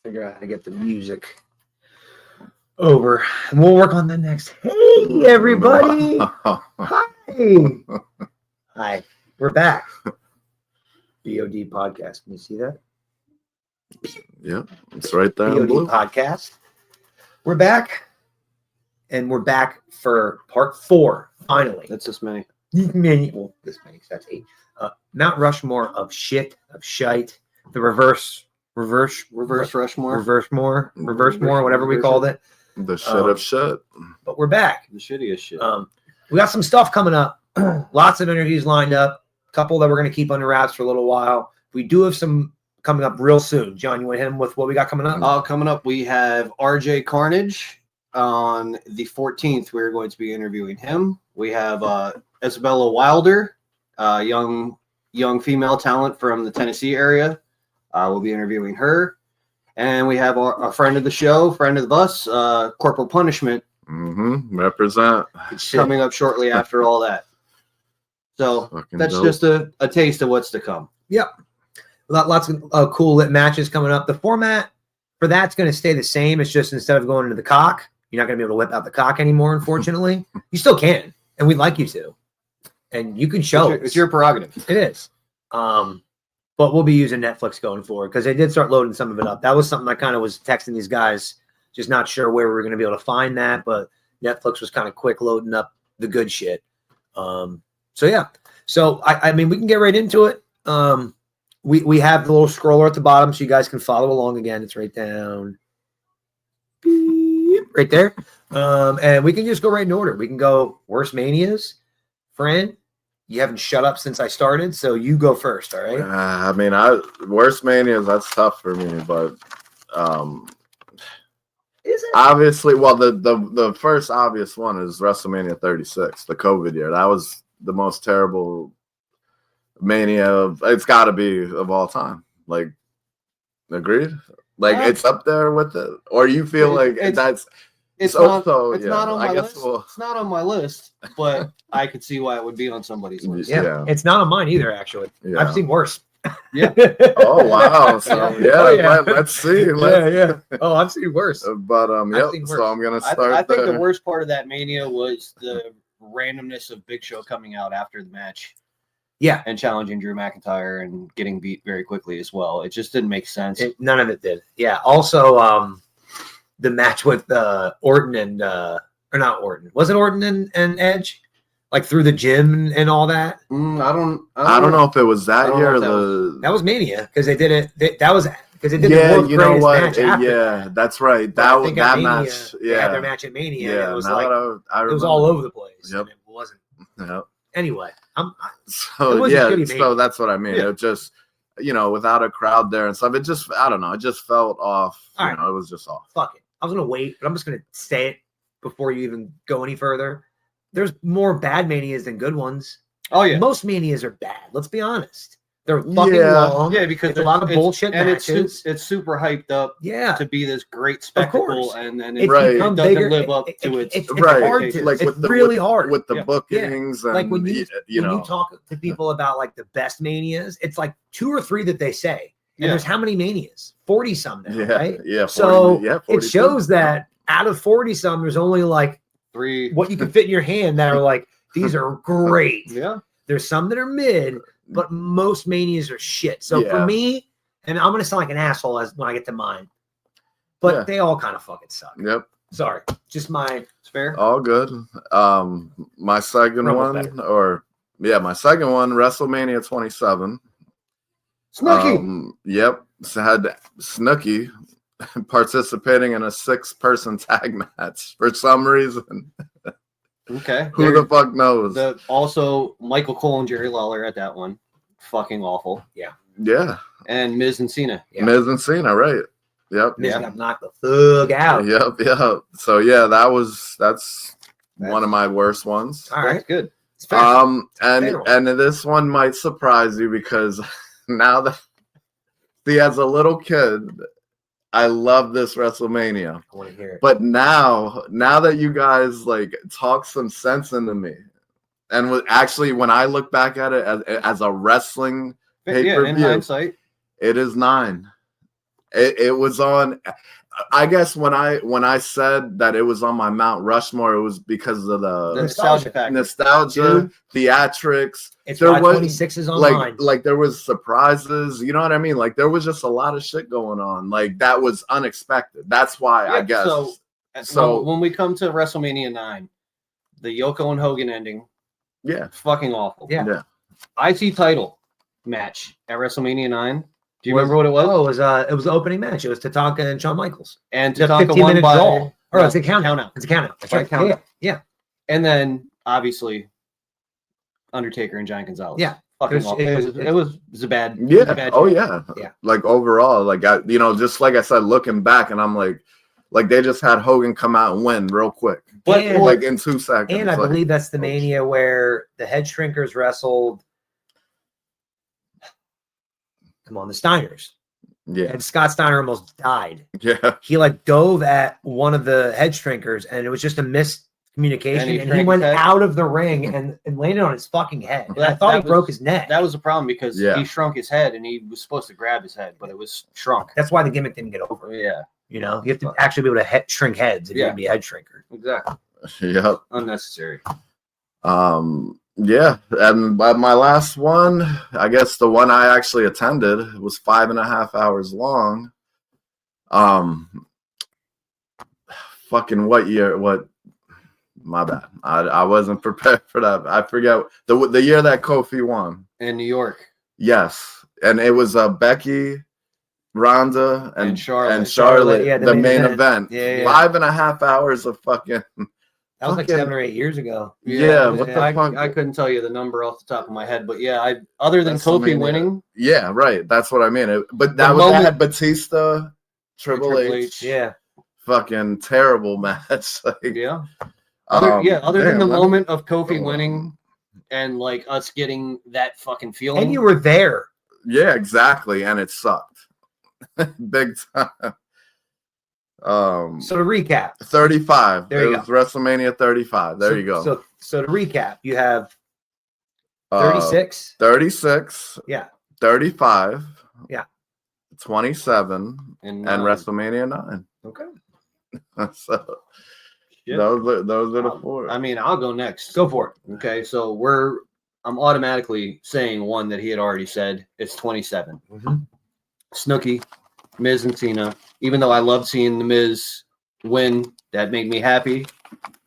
figure out how to get the music over, and we'll work on that next. Hey, everybody! Hi, hi. We're back. BOD podcast. Can you see that? Yeah, it's right there. BOD podcast. We're back, and we're back for part 4. Finally, That's this many. Well, this many. So that's 8. Mount Rushmore of shit, of shite. The reverse Rushmore, whatever we called it. The shit of shit. But we're back. The shittiest shit. We got some stuff coming up. Lots of interviews lined up. A couple that we're going to keep under wraps for a little while. We do have some coming up real soon. John, you want to hit him with what we got coming up? Coming up, we have RJ Carnage on the 14th. We're going to be interviewing him. We have Isabella Wilder, young female talent from the Tennessee area. We'll be interviewing her. And we have a friend of the show, friend of the bus, Corporal Punishment. Represent. Coming up shortly after all that. So Fucking that's dope. just a taste of what's to come. Yep. Lots of cool lit matches coming up. The format for that's going to stay the same. It's just instead of going into the cock, you're not going to be able to whip out the cock anymore, unfortunately. You still can, and we'd like you to. And you can show It's your prerogative. It is. But we'll be using Netflix going forward because they did start loading some of it up. That was something I kind of was texting these guys, just not sure where we were going to be able to find that, but Netflix was kind of quick loading up the good shit. So yeah. So I mean, we can get right into it. We have the little scroller at the bottom so you guys can follow along again. It's right down right there. And we can just go right in order. We can go worst manias. Friend, you haven't shut up since I started, so you go first, all right? I mean, worst manias, that's tough for me, but Is it? obviously, well, the first obvious one is WrestleMania 36, the COVID year. That was the most terrible mania it's got to be of all time. Like, agreed? Like, it's up there with it, or you feel like that's. It's not on my list. It's not on my list, but I could see why it would be on somebody's list. Yeah. It's not on mine either, actually. Yeah. I've seen worse. Yeah. Oh wow! So let's see. Oh, I've seen worse. But I've seen so worse. I'm gonna start. I think there. the worst part of that mania was the randomness of Big Show coming out after the match. Yeah, and challenging Drew McIntyre and getting beat very quickly as well. It just didn't make sense. None of it did. Yeah. Also, the match with Orton and or not Orton. Was it Orton and Edge? Like through the gym and all that? I don't know if it was that year or that was Mania because they did it. That was because they did the world's greatest match after. Yeah, that's right. But that Mania, match. They had their match at Mania. Yeah, and it was now like I it was all over the place. Yep. And it wasn't. Yep. Anyway, so that's what I mean. It just, without a crowd there and stuff, it just, I don't know, it just felt off. All right. It was just off. Fuck it. I was gonna wait, but I'm just gonna say it before you even go any further. There's more bad manias than good ones. Oh yeah, most manias are bad. Let's be honest. They're fucking long. Yeah, because it's a lot of bullshit and matches. It's super hyped up. Yeah, to be this great spectacle, and it doesn't live up to its. It's hard to. Like it's really hard with the bookings. And, like when you talk to people about like the best manias, it's like 2 or 3 that they say. And there's how many manias? 40 some now, right? Yeah. 40, so it shows that out of 40 some, there's only like 3 what you can fit in your hand that are like these are great. Yeah. There's some that are mid, but most manias are shit. So for me, and I'm gonna sound like an asshole when I get to mine, but they all kind of fucking suck. Yep. Sorry, just it's fair. All good. My second one, my second one, WrestleMania 27. Snooki. Yep. So had Snooki participating in a 6-person tag match for some reason. Okay. Who the fuck knows? Also, Michael Cole and Jerry Lawler at that one. Fucking awful. Yeah. Yeah. And Miz and Cena. Yeah. Miz and Cena, right. Yep. Miz got knocked the fuck out. Yep. So that's one of my worst ones. All right. That's good. And this one might surprise you because now that as a little kid, I love this WrestleMania. I want to hear it. But now that you guys like talk some sense into me, and actually when I look back at it as a wrestling pay-per-view, in hindsight, it is 9. It was on. I guess when I said that it was on my Mount Rushmore, it was because of the nostalgia factor. Nostalgia, theatrics. It's there why was 26 is online. like there was surprises. You know what I mean? Like there was just a lot of shit going on. Like that was unexpected. That's why I guess. So when we come to WrestleMania 9, the Yoko and Hogan ending, fucking awful. Yeah. IC title match at WrestleMania 9. Do you remember what it was? Oh, it was the opening match. It was Tatanka and Shawn Michaels. And Tatanka won by draw. Oh, it's a count out. It's a count out. That's right. Count out. Yeah. And then obviously Undertaker and Giant Gonzalez. Yeah. Fucking awful. It was a bad. Yeah. A bad yeah. Like overall, like just like I said, looking back, and I'm like they just had Hogan come out and win real quick, but like in 2 seconds. And I believe that's the Mania where the Head Shrinkers wrestled. Come on, the Steiners. Yeah. And Scott Steiner almost died. Yeah. He like dove at one of the Head Shrinkers, and it was just a miscommunication. And he went out of the ring and landed on his fucking head. I thought he broke his neck. That was the problem because he shrunk his head, and he was supposed to grab his head, but it was shrunk. That's why the gimmick didn't get over. Yeah. You know, you have to actually be able to shrink heads if you're going to be a head shrinker. Exactly. Yep. Unnecessary. Yeah, and my last one, I guess the one I actually attended was 5.5 hours long. Fucking what year? What? My bad. I wasn't prepared for that. I forget the year that Kofi won In New York. Yes, and it was Becky, Ronda, and Charlotte. Yeah, the main event. Yeah. 5.5 hours of fucking. That was like 7 or 8 years ago. Yeah, what the fuck? I couldn't tell you the number off the top of my head, but other than Kofi winning. Yeah, right. That's what I mean. But that had Batista, Triple H. Yeah. Fucking terrible match. Yeah. Other than the moment of Kofi winning and like us getting that fucking feeling. And you were there. Yeah, exactly. And it sucked. Big time. So to recap, 35. There you go. WrestleMania 35. There you go. So to recap, you have 36. 36. Yeah. 35. Yeah. 27 and WrestleMania 9. Okay. So those are the four. I mean, I'll go next. Go for it. Okay, so I'm automatically saying one that he had already said. It's 27. Mm-hmm. Snooki, Miz, and Cena. Even though I loved seeing the Miz win, that made me happy.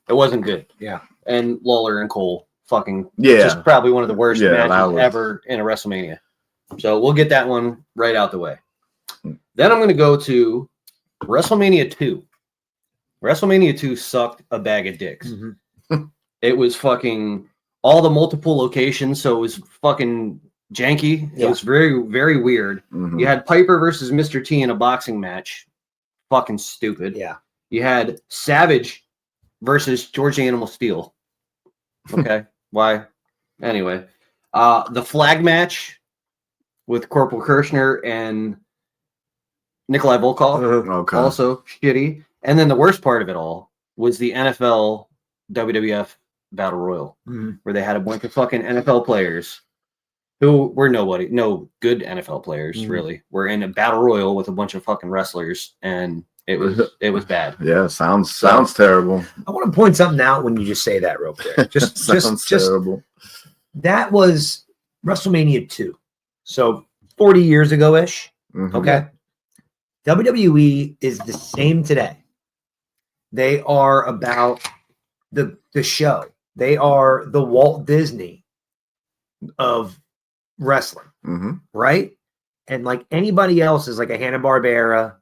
It wasn't good. Yeah. And Lawler and Cole, just probably one of the worst matches ever in a WrestleMania. So we'll get that one right out the way. Then I'm going to go to WrestleMania 2. WrestleMania 2 sucked a bag of dicks. Mm-hmm. It was fucking all the multiple locations, so it was fucking janky. It was very, very weird. Mm-hmm. You had Piper versus Mr. T in a boxing match. Fucking stupid. Yeah. You had Savage versus George Animal Steel. Okay. Why? Anyway. The flag match with Corporal Kirshner and Nikolai Volkov. Okay. Also shitty. And then the worst part of it all was the NFL WWF Battle Royal, where they had a bunch of fucking NFL players who were no good NFL players, really. We're in a battle royal with a bunch of fucking wrestlers, and it was bad. Yeah, sounds terrible. I want to point something out when you just say that real quick. Just terrible. That was WrestleMania 2. So 40 years ago-ish. Mm-hmm. Okay. WWE is the same today. They are about the show. They are the Walt Disney of wrestling, right? And like anybody else is like a Hanna-Barbera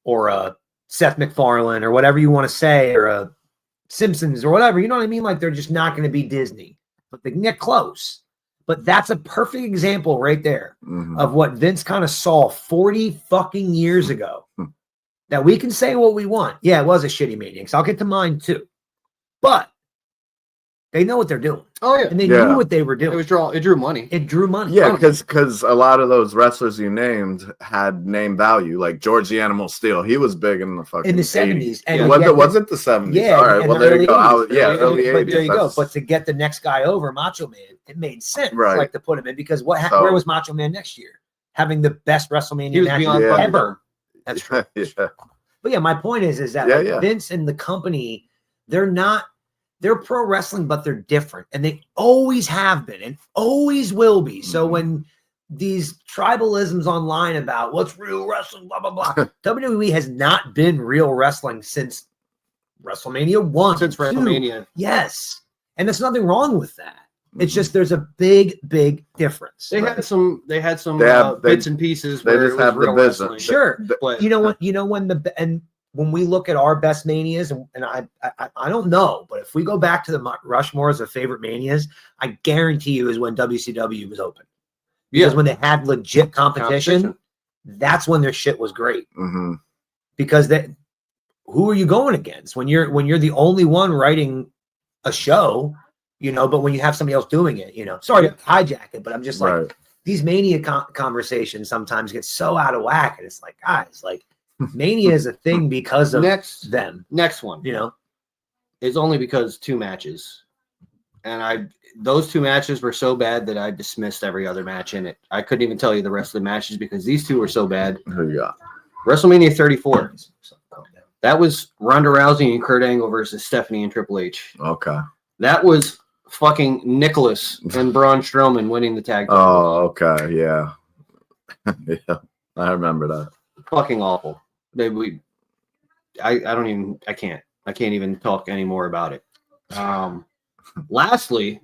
or a Seth MacFarlane or whatever you want to say, or a Simpsons or whatever. You know what I mean? Like they're just not going to be Disney, but they can get close. But that's a perfect example right there of what Vince kind of saw 40 fucking years ago. That we can say what we want. Yeah, it was a shitty meeting. So I'll get to mine too. But they know what they're doing. Oh, yeah. And they knew what they were doing. It drew money. It drew money. Yeah, because a lot of those wrestlers you named had name value. Like George the Animal Steel. He was big in the fucking 70s. And was it the 70s? Yeah. All right. Well, there you go. Early 80s. But there you go. But to get the next guy over, Macho Man, it made sense. Right. Like to put him in, because where was Macho Man next year? Having the best WrestleMania match ever. That's true. Yeah. But yeah, my point is that Vince and the company, they're pro wrestling, but they're different, and they always have been and always will be. So when these tribalisms online about what's real wrestling, blah blah blah, WWE has not been real wrestling since WrestleMania 1. Since WrestleMania. Yes. And there's nothing wrong with that. It's just there's a big difference. They had some bits and pieces they where just it was have real the business. wrestling. Sure. But you know what? When we look at our best manias, and I don't know, but if we go back to the Rushmores of favorite manias, I guarantee you is when WCW was open. Because when they had legit competition, that's when their shit was great. Mm-hmm. Because who are you going against when you're the only one writing a show, but when you have somebody else doing it, sorry to hijack it, but I'm just like, these Mania conversations sometimes get so out of whack. And it's like, guys, like Mania is a thing because of them. Next one, is only because 2 matches. And those 2 matches were so bad that I dismissed every other match in it. I couldn't even tell you the rest of the matches because these 2 were so bad. Who you got? WrestleMania 34. That was Ronda Rousey and Kurt Angle versus Stephanie and Triple H. Okay. That was fucking Nicholas and Braun Strowman winning the tag. Oh, okay. Yeah. Yeah. I remember that. Fucking awful. I can't even talk anymore about it. Lastly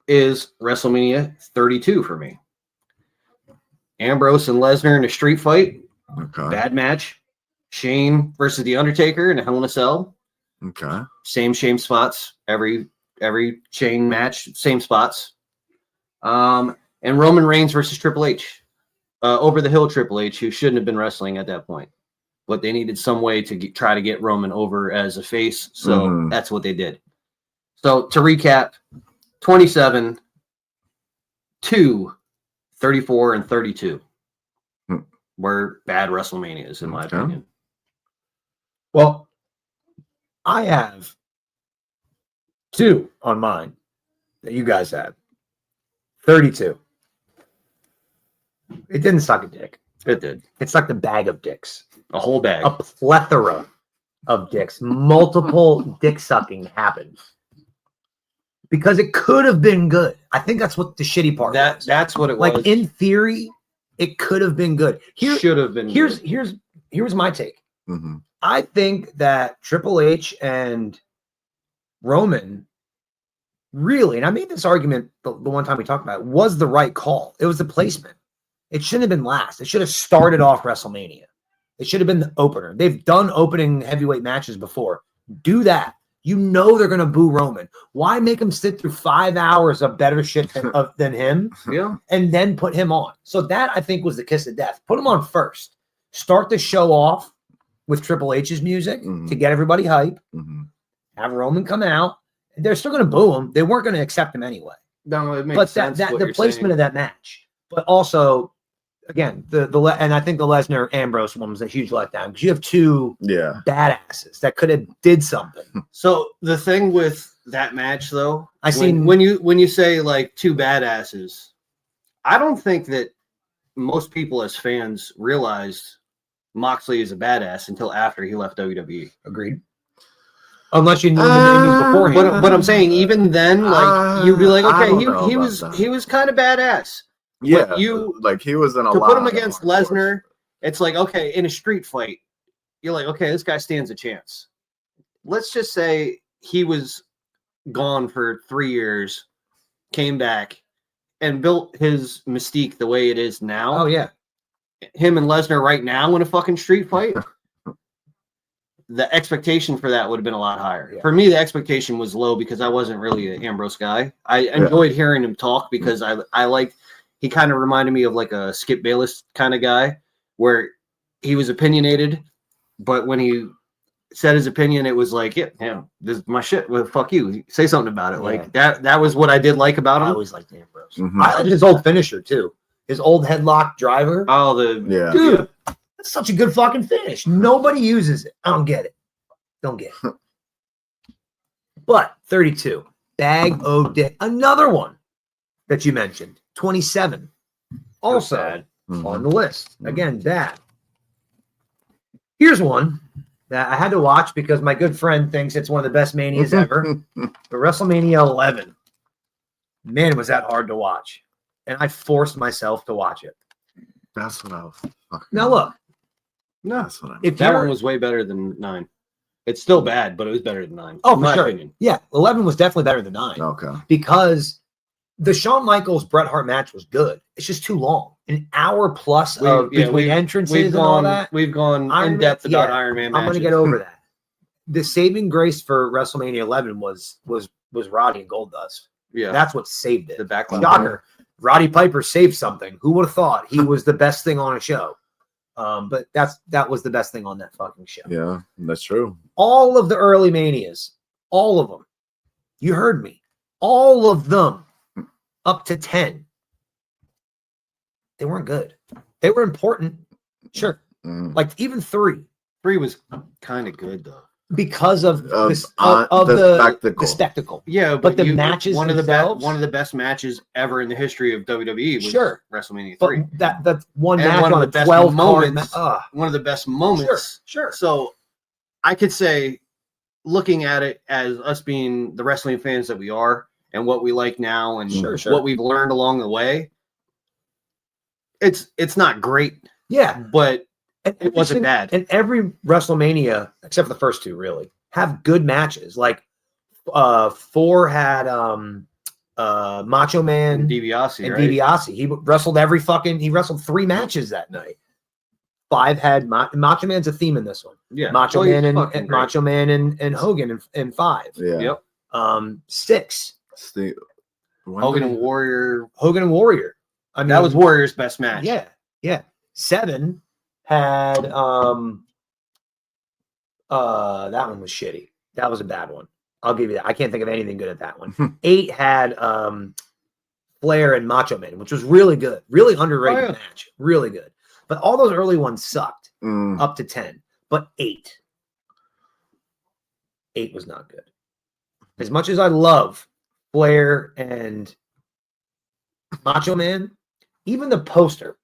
is WrestleMania 32 for me. Ambrose and Lesnar in a street fight. Okay. Bad match. Shane versus The Undertaker in a Hell in a Cell. Okay. Same spots. Every Shane match, same spots. And Roman Reigns versus Triple H. Over the hill Triple H, who shouldn't have been wrestling at that point. But they needed some way to try to get Roman over as a face. So that's what they did. So to recap, 27, 2, 34, and 32 were bad WrestleManias, in my opinion. Well, I have 2 on mine that you guys had. 32. It didn't suck a dick. It did. It sucked a bag of dicks. A whole bag. A plethora of dicks. Multiple dick sucking happened. Because it could have been good. I think that's what the shitty part was. That's what it was. Like, in theory, it could have been good. Should have been good. Here's my take. Mm-hmm. I think that Triple H and Roman really, and I made this argument the one time we talked about it, was the right call. It was the placement. It shouldn't have been last. It should have started off WrestleMania. It should have been the opener. They've done opening heavyweight matches before. Do that. They're going to boo Roman. Why make him sit through 5 hours of better shit than him and then put him on? So that, I think, was the kiss of death. Put him on first. Start the show off with Triple H's music to get everybody hype. Have Roman come out. They're still going to boo him. They weren't going to accept him anyway. No, it makes sense. But the placement of that match. But also, again, and I think the Lesnar Ambrose one was a huge letdown because you have 2 badasses that could have did something. So the thing with that match, though, when you say like 2 badasses, I don't think that most people as fans realized Moxley is a badass until after he left WWE. Agreed. Unless you knew the names beforehand. But I'm saying even then, like you'd be like, okay, he was kind of badass. Yeah, but he was in a to lot put him against Lesnar. It's like, okay, in a street fight, you're like, okay, this guy stands a chance. Let's just say he was gone for 3 years, came back, and built his mystique the way it is now. Oh yeah, him and Lesnar right now in a fucking street fight. The expectation for that would have been a lot higher. Yeah. For me, the expectation was low because I wasn't really an Ambrose guy. I enjoyed hearing him talk because I liked. He kind of reminded me of like a Skip Bayless kind of guy where he was opinionated, but when he said his opinion, it was like, yeah, this is my shit. Well, fuck you. Say something about it. Like that was what I did like about him. I always liked Ambrose. I liked his old finisher too. His old headlock driver. Oh, dude, that's such a good fucking finish. Nobody uses it. I don't get it. But 32, bag o' dick. Another one that you mentioned, 27. Also on the list. Again, that. Here's one that I had to watch because my good friend thinks it's one of the best Manias ever. But WrestleMania 11. Man, was that hard to watch. And I forced myself to watch it. That's what I was. Now, look. No, that's what I. If That you're- one was way better than 9. It's still bad, but it was better than 9. Oh, in for my sure. opinion. Yeah, 11 was definitely better than 9. Okay. Because the Shawn Michaels Bret Hart match was good. It's just too long. An hour plus between entrances and all that. We've gone Iron in depth Man- about yeah, Iron Man I'm matches. going to get over that. The saving grace for WrestleMania 11 was Roddy and Goldust. Yeah, That's what saved it. the backlash. Shocker. Roddy Piper saved something. Who would have thought he was the best thing on a show? But that was the best thing on that fucking show. Yeah, that's true. All of the early Manias, all of them. You heard me. All of them up to 10. They weren't good. They were important. Sure. Mm. Like even 3. 3 was kind of good though. Because of Of the spectacle. The spectacle. Yeah, But the matches one of themselves? the best matches ever in the history of WWE was Sure. WrestleMania But 3. that one And match one of on the the best 12 moments. card. One of the best moments. Sure. So I could say, looking at it as us being the wrestling fans that we are and what we like now and Sure. what we've learned along the way, it's not great, Yeah. but And it wasn't bad. And every WrestleMania, except for the first 2, really, have good matches. Like 4 had Macho Man DiBiase, and right? DiBiase. He wrestled 3 matches that night. 5 had Macho Man's a theme in this one. Yeah, Macho Well, Man he's and fucking great. Macho Man and Hogan in 5. Yeah. Yep. 6, Steve, Hogan and Warrior. Hogan and Warrior. I mean, That was Warrior's best match. yeah. 7 had that one was shitty. That was a bad one. I'll give you that. I can't think of anything good at that one. 8 had Flair and Macho Man, which was really good. Really underrated match. Really good. But all those early ones sucked up to 10. But 8 was not good. As much as I love Flair and Macho Man, even the poster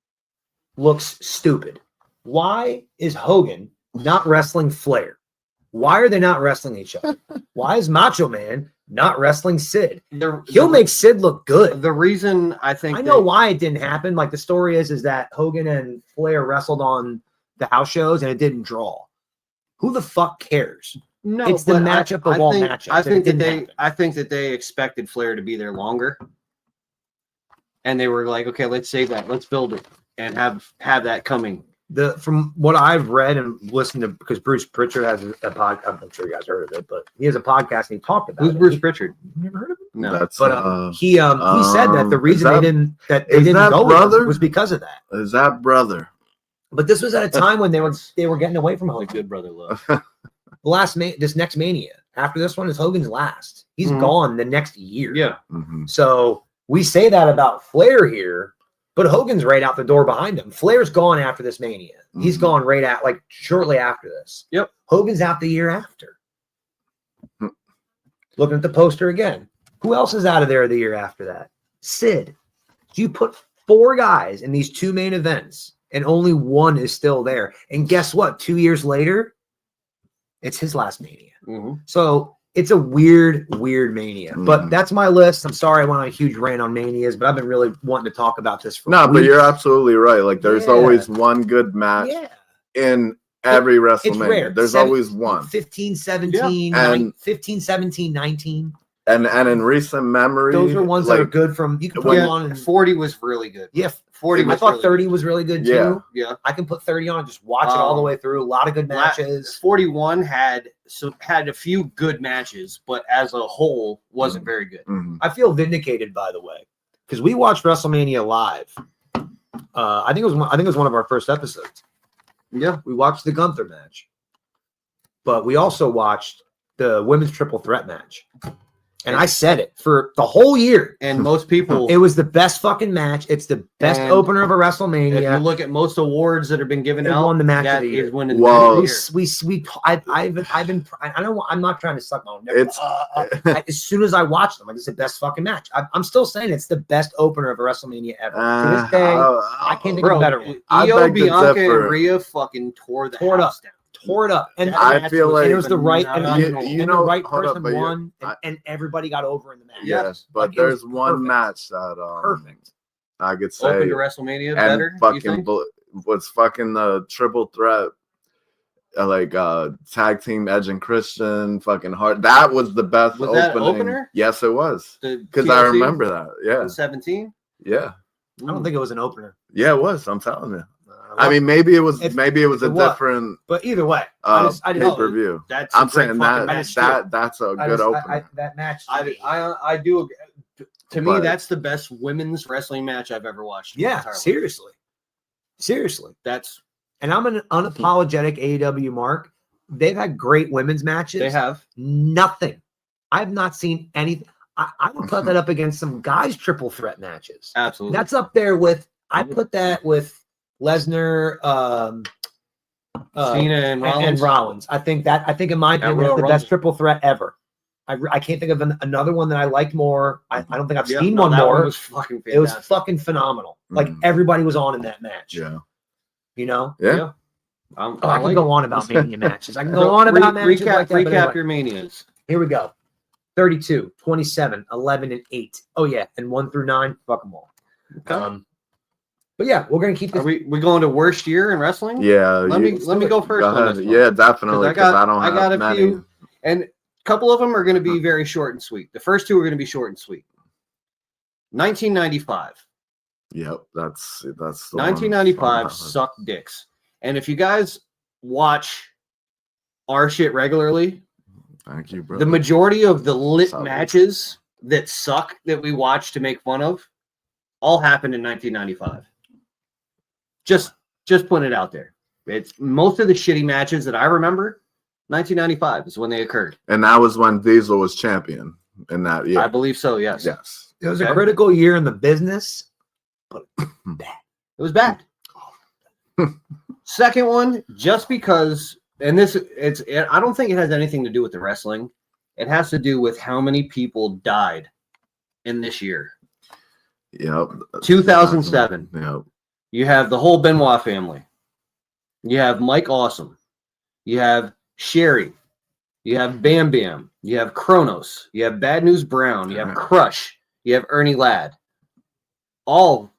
looks stupid. Why is Hogan not wrestling Flair? Why are they not wrestling each other? Why is Macho Man not wrestling Sid? He'll make Sid look good. The reason I think I know why it didn't happen. Like the story is that Hogan and Flair wrestled on the house shows and it didn't draw. Who the fuck cares? no, It's the but matchup of all matchups. I think and it that didn't happen. I think that they expected Flair to be there longer, and they were like, okay, let's save that, let's build it, and have that coming. From what I've read and listened to, because Bruce Pritchard has a podcast. I'm sure you guys heard of it, but he has a podcast and he talked about Who's it. Bruce Pritchard? You never heard of it? No, That's But he said that the reason they didn't go with brother? him was because of that. is that brother? But this was at a time when they were getting away from only Hogan. good brother love. This next Mania after this one is Hogan's last. He's Mhm. gone the next year. Yeah, Mhm. So we say that about Flair here, but Hogan's right out the door behind him. Flair's gone after this Mania. He's Mhm. gone right at shortly after this. Yep. Hogan's out the year after. Hmm. Looking at the poster again. Who else is out of there the year after that? Sid. You put 4 guys in these 2 main events, and only 1 is still there. And guess what? 2 years later, it's his last Mania. Mhm. So it's a weird Mania. But Mhm. that's my list. I'm sorry I went on a huge rant on Manias, but I've been really wanting to talk about this for No, but weeks. you're absolutely right. Like, there's Yeah. always one good match Yeah. in every It's WrestleMania. rare. There's always one. 15, 17, Yeah. And- 15, 17, 19. And in recent memory, Those are ones that are good from, you can put them on. 40 was really good. Yeah. 40 I was thought really 30 good. was really good too. Yeah. Yeah. I can put 30 on and just watch it all the way through. A lot of good matches. 41 had a few good matches, but as a whole wasn't very good. Mhm. I feel vindicated, by the way, because we watched WrestleMania live. I think it was one of our first episodes. Yeah. We watched the Gunther match, but we also watched the women's triple threat match. And I said it for the whole year. And most people, It was the best fucking match. It's the best And opener of a if you WrestleMania. look at most awards that have been given It out, won the match of that the year. is winning Whoa. the match of the year. I'm not trying to suck my own dick. It's- As soon as I watched them, it's the best fucking match. I'm still saying it's the best opener of a WrestleMania ever. To this day, I can't think of Bro, a better one. I Io, beg to Bianca, differ. and Rhea fucking tore the Tore it house down. tore it up. And I feel like it was the right, and you the know, right hold up, person but won, and everybody got over in the match. Yes, but Like, it was there's one perfect. match that Perfect. I could say Open to WrestleMania and better. You fucking think? was fucking the triple threat. Tag team Edge and Christian, fucking hard. That was the best Was opening. that opener? Yes, it was. The Because I TLC remember that. Yeah. in 17. Yeah. I don't think it was an opener. Yeah, it was. I'm telling you. I mean, maybe it was a different. But either way, I didn't. pay per view. That's I'm a great saying fucking that match, that's a good opener. That match. I do. To me, But- that's the best women's wrestling match I've ever watched. Yeah, seriously. That's And I'm an unapologetic AEW mark. They've had great women's matches. they have. Nothing. I've not seen anything. I would put that up against some guys' triple threat matches. Absolutely. That's up there with. I put that with Lesnar, Cena and Rollins. I think in my opinion Royal that's the Rumble. best triple threat ever. I can't think of another one that I liked more. I don't think I've Yeah, seen no, one that more. one was fucking fantastic. It was fucking phenomenal. Like everybody was on in that match. Yeah. You know. Yeah. I can go on about Mania matches. I can go on about matches. Recap like that, your Manias. Here we go. 32, 27, 11, and 8. Oh, yeah. And 1 through 9, fuck them all. Okay. But yeah, we're going to keep this. Are we going to worst year in wrestling? Yeah. Let me go first. Go on ahead. this one. Yeah, definitely. Because I got a many. few, and a couple of them are going to be very short and sweet. The first two are going to be short and sweet. 1995. Yep, that's the 1995 one. sucked dicks. And if you guys watch our shit regularly, Thank you, bro. the majority of the lit Solid. matches that suck that we watch to make fun of all happened in 1995. Just putting it out there. It's most of the shitty matches that I remember. 1995 is when they occurred. And that was when Diesel was champion in that year. I believe so. Yes. Yes. It was a critical year in the business, but bad. It was bad. Second one, just because, and I don't think it has anything to do with the wrestling. It has to do with how many people died in this year. Yep. 2007. Yep. You have the whole Benoit family. You have Mike Awesome. You have Sherry. You have Bam Bam. You have Kronos. You have Bad News Brown. You have Crush. You have Ernie Ladd. All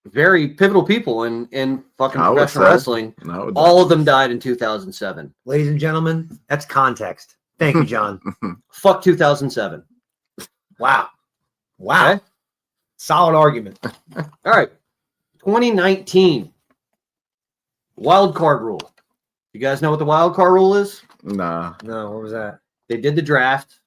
very pivotal people in fucking professional wrestling. All of them died in 2007. Ladies and gentlemen, that's context. Thank you, John. Fuck 2007. Wow. Okay? Solid argument. All right. 2019. Wild card rule. You guys know what the wild card rule is? Nah. No, what was that? They did the draft,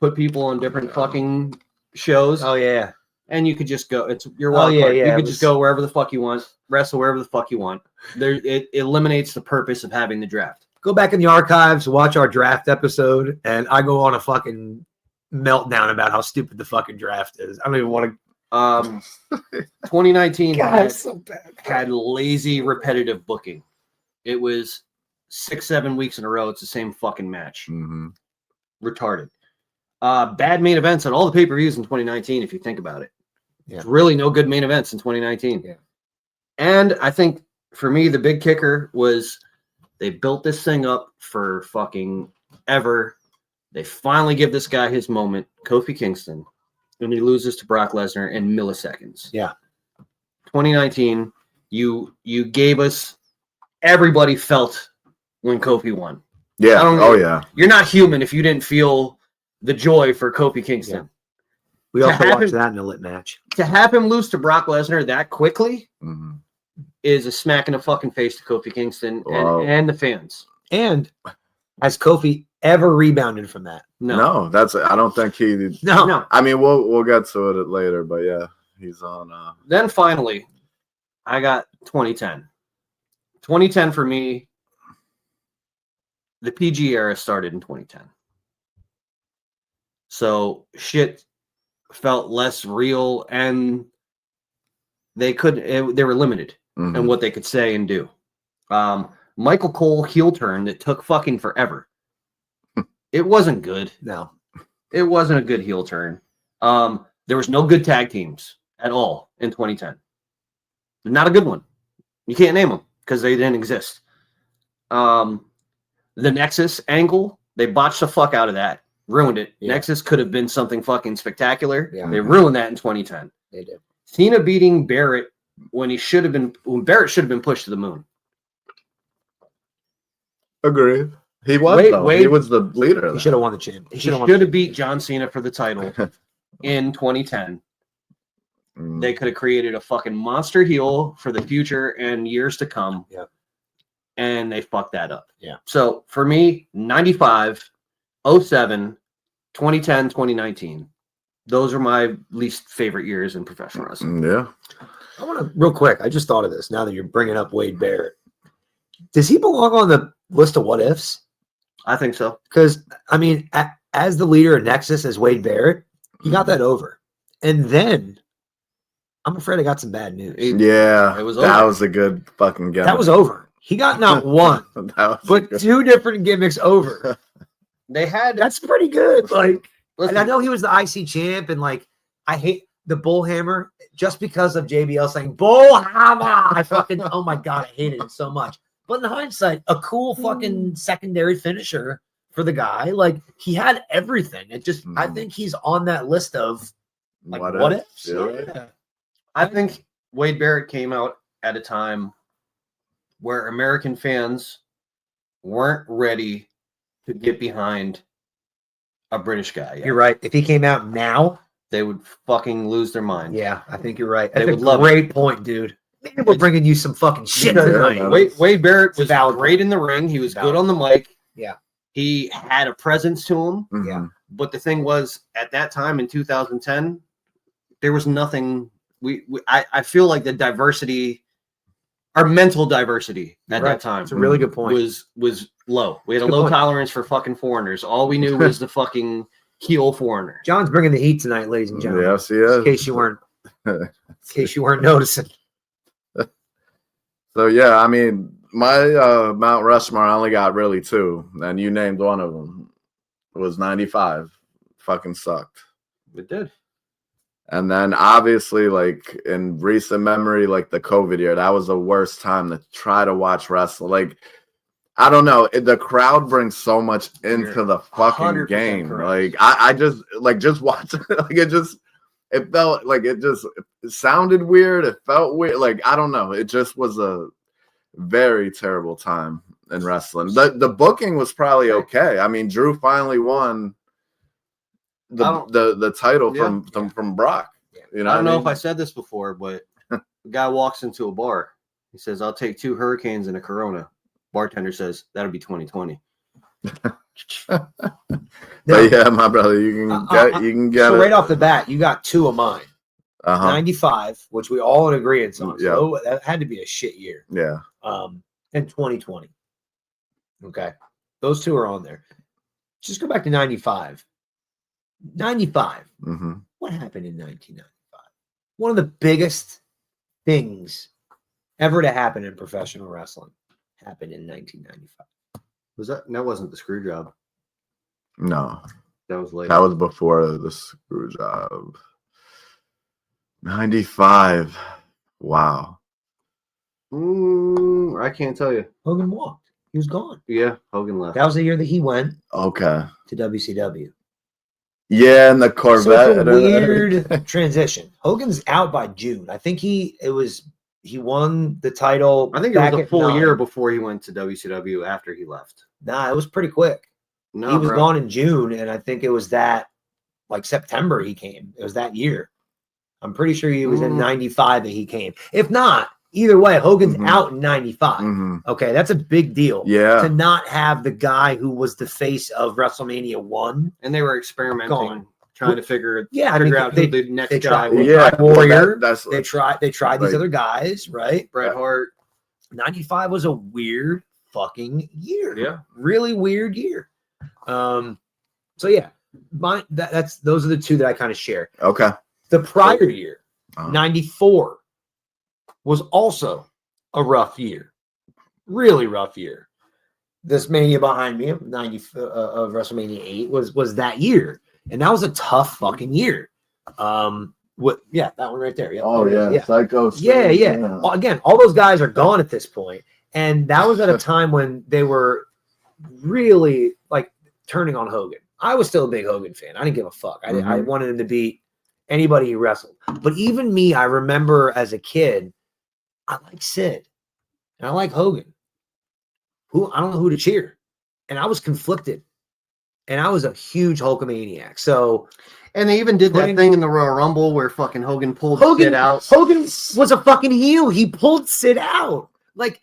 put people on different fucking shows. Oh, yeah. And you could just go. It's your wild card. Yeah, you could just go wherever the fuck you want, wrestle wherever the fuck you want. It eliminates the purpose of having the draft. Go back in the archives, watch our draft episode, and I go on a fucking meltdown about how stupid the fucking draft is. I don't even want to. 2019 God, had lazy, repetitive booking. It was 6-7 weeks in a row. It's the same fucking match. Mm-hmm. Retarded. Bad main events at all the pay-per-views in 2019, if you think about it. Yeah. There's really no good main events in 2019. Yeah. And I think for me, the big kicker was they built this thing up for fucking ever. They finally give this guy his moment, Kofi Kingston, and he loses to Brock Lesnar in milliseconds. Yeah. 2019, you gave us, everybody felt when Kofi won. Yeah. Oh, yeah. You're not human if you didn't feel the joy for Kofi Kingston. Yeah. We also watched that in a lit match. To have him lose to Brock Lesnar that quickly Mm-hmm. is a smack in the fucking face to Kofi Kingston and the fans. And has Kofi ever rebounded from that? No, I don't think he. No. I mean, we'll get to it later, but yeah, he's on. Then finally, I got 2010. 2010 for me, the PG era started in 2010. So shit felt less real, and they were limited in what they could say and do. Michael Cole heel turn that took fucking forever. It wasn't good. No. It wasn't a good heel turn. There was no good tag teams at all in 2010. Not a good one. You can't name them because they didn't exist. The Nexus angle, they botched the fuck out of that. Ruined it. Yeah. Nexus could have been something fucking spectacular. Yeah. They ruined that in 2010. They did. Cena beating Barrett when Barrett should have been pushed to the moon. Agreed. He was he was the leader. He should have won the champ. He should have beat John Cena for the title in 2010. They could have created a fucking monster heel for the future and years to come. Yeah. And they fucked that up. Yeah. So for me, 95, 07, 2010, 2019. Those are my least favorite years in professional wrestling. Yeah. I want to, real quick, I just thought of this now that you're bringing up Wade Barrett. Does he belong on the list of what ifs? I think so. Because, I mean, as the leader of Nexus, as Wade Barrett, he got that over. And then, I'm afraid I got some bad news. Yeah. It was that over. was a good fucking gimmick. That was over. He got not one, but two different gimmicks over. That's pretty good. Like, and I know he was the IC champ, and like, I hate the bullhammer just because of JBL saying bullhammer. I fucking, oh my God, I hated it so much. But in hindsight, a cool fucking secondary finisher for the guy. Like, he had everything. It just, I think he's on that list of like what ifs. Yeah. I think Wade Barrett came out at a time where American fans weren't ready to get behind a British guy yet. You're right. If he came out now, they would fucking lose their mind. Yeah, I think you're right. They That's would a love great point, dude. Maybe we're bringing you some fucking shit tonight. Wade Barrett was great in the ring. He was good on the mic. Yeah. He had a presence to him. Yeah. But the thing was, at that time in 2010, there was nothing. I feel like the diversity, our mental diversity at that time, it's a really good point. Was low. We had a low tolerance for fucking foreigners. All we knew was the fucking heel foreigner. John's bringing the heat tonight, ladies and gentlemen. Yes, he is. In case you weren't noticing. So yeah, I mean, my Mount Rushmore, I only got really two, and you named one of them. It was 95. Fucking sucked. It did. And then obviously, like in recent memory, like the COVID year, that was the worst time to try to watch wrestling. Like, I don't know, the crowd brings so much into the fucking game. Correct. Like, I just watch it. Like, it felt like it sounded weird. It felt weird. Like, I don't know. It just was a very terrible time in wrestling. The booking was probably okay. I mean, Drew finally won the title from Brock. You know, I don't know if I said this before, but the guy walks into a bar. He says, "I'll take 2 Hurricanes and a Corona." Bartender says, "That'll be 2020." But yeah, my brother, you can get so it. right off the bat, you got 2 of mine. 95, which we all in agreement on. So that had to be a shit year. Yeah. And 2020. Okay. Those 2 are on there. Just go back to 95. 95. Mm-hmm. What happened in 1995? One of the biggest things ever to happen in professional wrestling happened in 1995. That wasn't the screw job? No. That was later. That was before the screw job. 95. Wow. I can't tell you. Hogan walked. He was gone. Yeah, Hogan left. That was the year that he went to WCW. Yeah, and the Corvette. So it's a weird transition. Hogan's out by June. I think he won the title. I think it was a full year before he went to WCW after he left. Nah, it was pretty quick. No, he was gone in June, and I think it was that like September he came. It was that year. I'm pretty sure he was in 95 that he came. If not, either way, Hogan's out in 95. Okay, that's a big deal. Yeah. To not have the guy who was the face of WrestleMania 1. And they were experimenting, trying to figure out who the next guy was. Yeah, Warrior. That's they tried these other guys, right? Bret Hart. 95 was a weird fucking year. Yeah. Really weird year. So yeah, those are the 2 that I kind of share. Okay. The prior year, 94, was also a rough year. Really rough year. This Mania behind me of WrestleMania 8 was that year. And that was a tough fucking year. That one right there. Yeah. Yeah. Psycho. Yeah. Again, all those guys are gone at this point. And that was at a time when they were really like turning on Hogan. I was still a big Hogan fan. I didn't give a fuck. I Mhm. wanted him to beat anybody he wrestled. But even me, I remember as a kid, I like Sid and I like Hogan. I don't know who to cheer. And I was conflicted. And I was a huge Hulkamaniac. So And they even did that thing in the Royal Rumble where fucking Hogan pulled Sid out. Hogan was a fucking heel. He pulled Sid out. Like,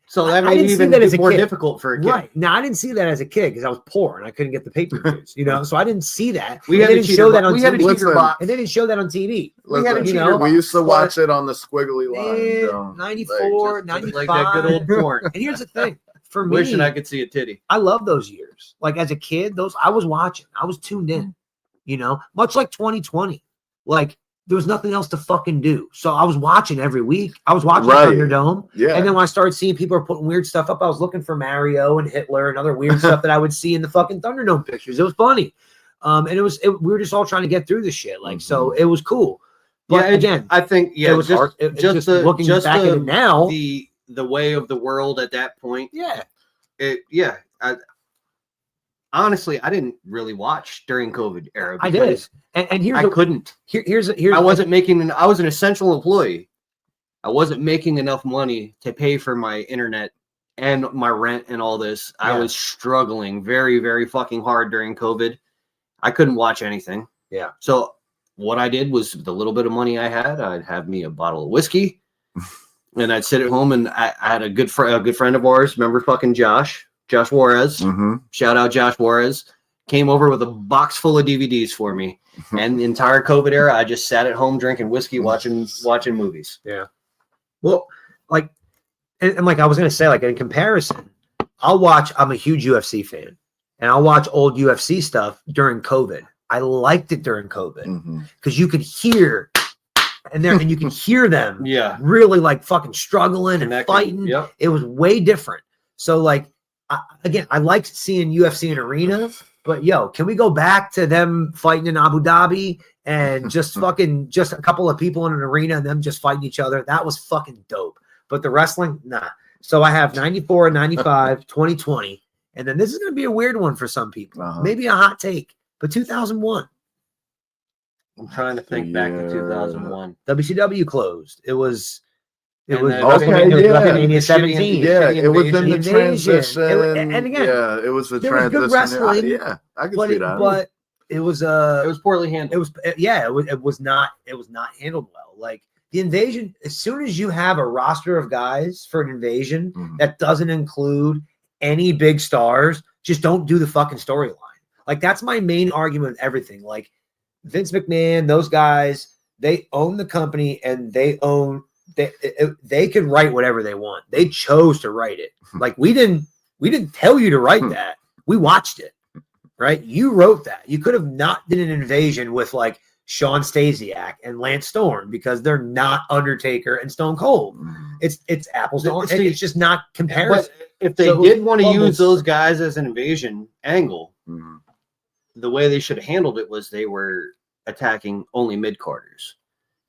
so that I made it didn't see even that as a more kid. difficult for a kid. Right. Now, I didn't see that as a kid because I was poor and I couldn't get the pay-per-views, you know? So I didn't see that. We had they a didn't cheater show that on we had a TV. cheater box. And they didn't show that on TV. We had a Listen, cheater we box. used to watch it on the squiggly line. Yeah, Joe. 94, Just 95. like that good old porn. And here's the thing. For me, Wishing I could see a titty. I love those years. Like as a kid, I was watching. I was tuned in, you know, much like 2020. Like there was nothing else to fucking do. So I was watching every week. I was watching Thunderdome. Yeah. And then when I started seeing people are putting weird stuff up, I was looking for Mario and Hitler and other weird stuff that I would see in the fucking Thunderdome pictures. It was funny. And we were just all trying to get through the shit. Like, so it was cool. But again, I think, it was hard. Just looking back at it now, the way of the world at that point. Honestly, I didn't really watch during COVID era. I did. And here's couldn't. Here's I wasn't making. I was an essential employee. I wasn't making enough money to pay for my internet and my rent and all this. Yeah. I was struggling very, very fucking hard during COVID. I couldn't watch anything. Yeah. So what I did was the little bit of money I had, I'd have me a bottle of whiskey, and I'd sit at home. And I had a good friend of ours. Remember fucking Josh Juarez. Mm-hmm. Shout out Josh Juarez. Came over with a box full of DVDs for me. And the entire COVID era, I just sat at home drinking whiskey, watching movies. Yeah. Well, like, and like I was gonna say, like in comparison, I'm a huge UFC fan, and I'll watch old UFC stuff during COVID. I liked it during COVID because you could hear, and you can hear them, really like fucking struggling and fighting. Yep. It was way different. So like, I liked seeing UFC in arena. But can we go back to them fighting in Abu Dhabi and just a couple of people in an arena and them just fighting each other? That was fucking dope. But the wrestling, nah. So I have 94, 95, 2020. And then this is going to be a weird one for some people. Maybe a hot take, but 2001. I'm trying to think back to 2001. WCW closed. It was WrestleMania 17. Yeah, it was in the invasion. transition. And again, it was the there was transition. good wrestling. I can see that. But it was poorly handled. It was not handled well. Like the invasion, as soon as you have a roster of guys for an invasion that doesn't include any big stars, just don't do the fucking storyline. Like that's my main argument with everything. Like Vince McMahon, those guys, they own the company and they can write whatever they want. They chose to write it. Like we didn't tell you to write that. We watched it, right? You wrote that. You could have not done an invasion with like Sean Stasiak and Lance Storm because they're not Undertaker and Stone Cold. It's apples to oranges. It's just not comparison. But if they did want to use those guys as an invasion angle, the way they should have handled it was they were attacking only mid-carders.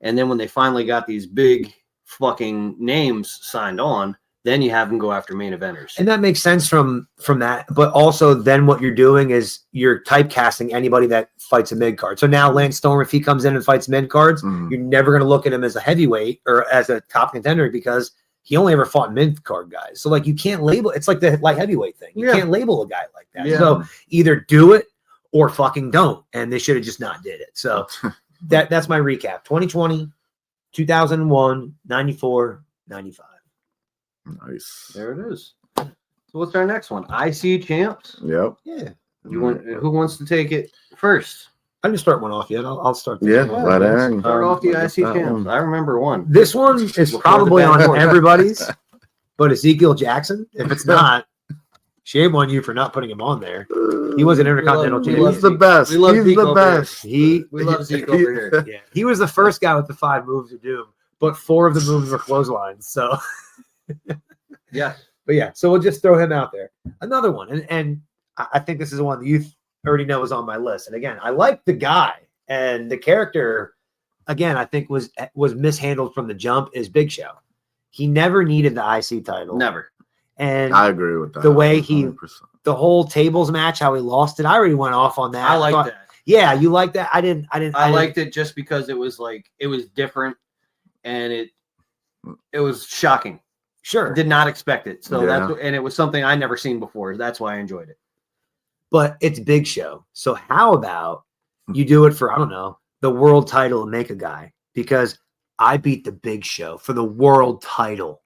And then when they finally got these big fucking names signed on, then you have them go after main eventers. And that makes sense from that. But also then what you're doing is you're typecasting anybody that fights a mid-card. So now Lance Storm, if he comes in and fights mid-cards, you're never going to look at him as a heavyweight or as a top contender because he only ever fought mid-card guys. So like you can't label, it's like the light heavyweight thing. You can't label a guy like that. Yeah. So either do it or fucking don't. And they should have just not did it. So that's my recap. 2020, 2001, 94, 95. Nice. There it is. So what's our next one? IC champs. Yep. Yeah. Who wants to take it first? I didn't start one off yet. I'll start. Start off the IC champs. I remember one. This one is probably on everybody's, but Ezekiel Jackson. If it's not, shame on you for not putting him on there. He was an Intercontinental champion. He's the best. We love He's Zeke the best. We love Zeke over here. Yeah, he was the first guy with the 5 moves of doom, but 4 of the moves were clotheslines. So, yeah. But yeah, so we'll just throw him out there. Another one, and I think this is the one that you already know is on my list. And again, I like the guy and the character. Again, I think was mishandled from the jump. Is Big Show. He never needed the IC title. Never. And I agree with that. The way he 100%. the whole tables match, how he lost it. I already went off on that. I like that. Yeah, you like that? I liked it just because it was different, and it was shocking. Sure. Did not expect it. So Yeah. and it was something I never seen before. That's why I enjoyed it. But it's Big Show. So how about you do it for, I don't know, the world title and make a guy? Because I beat the Big Show for the world title.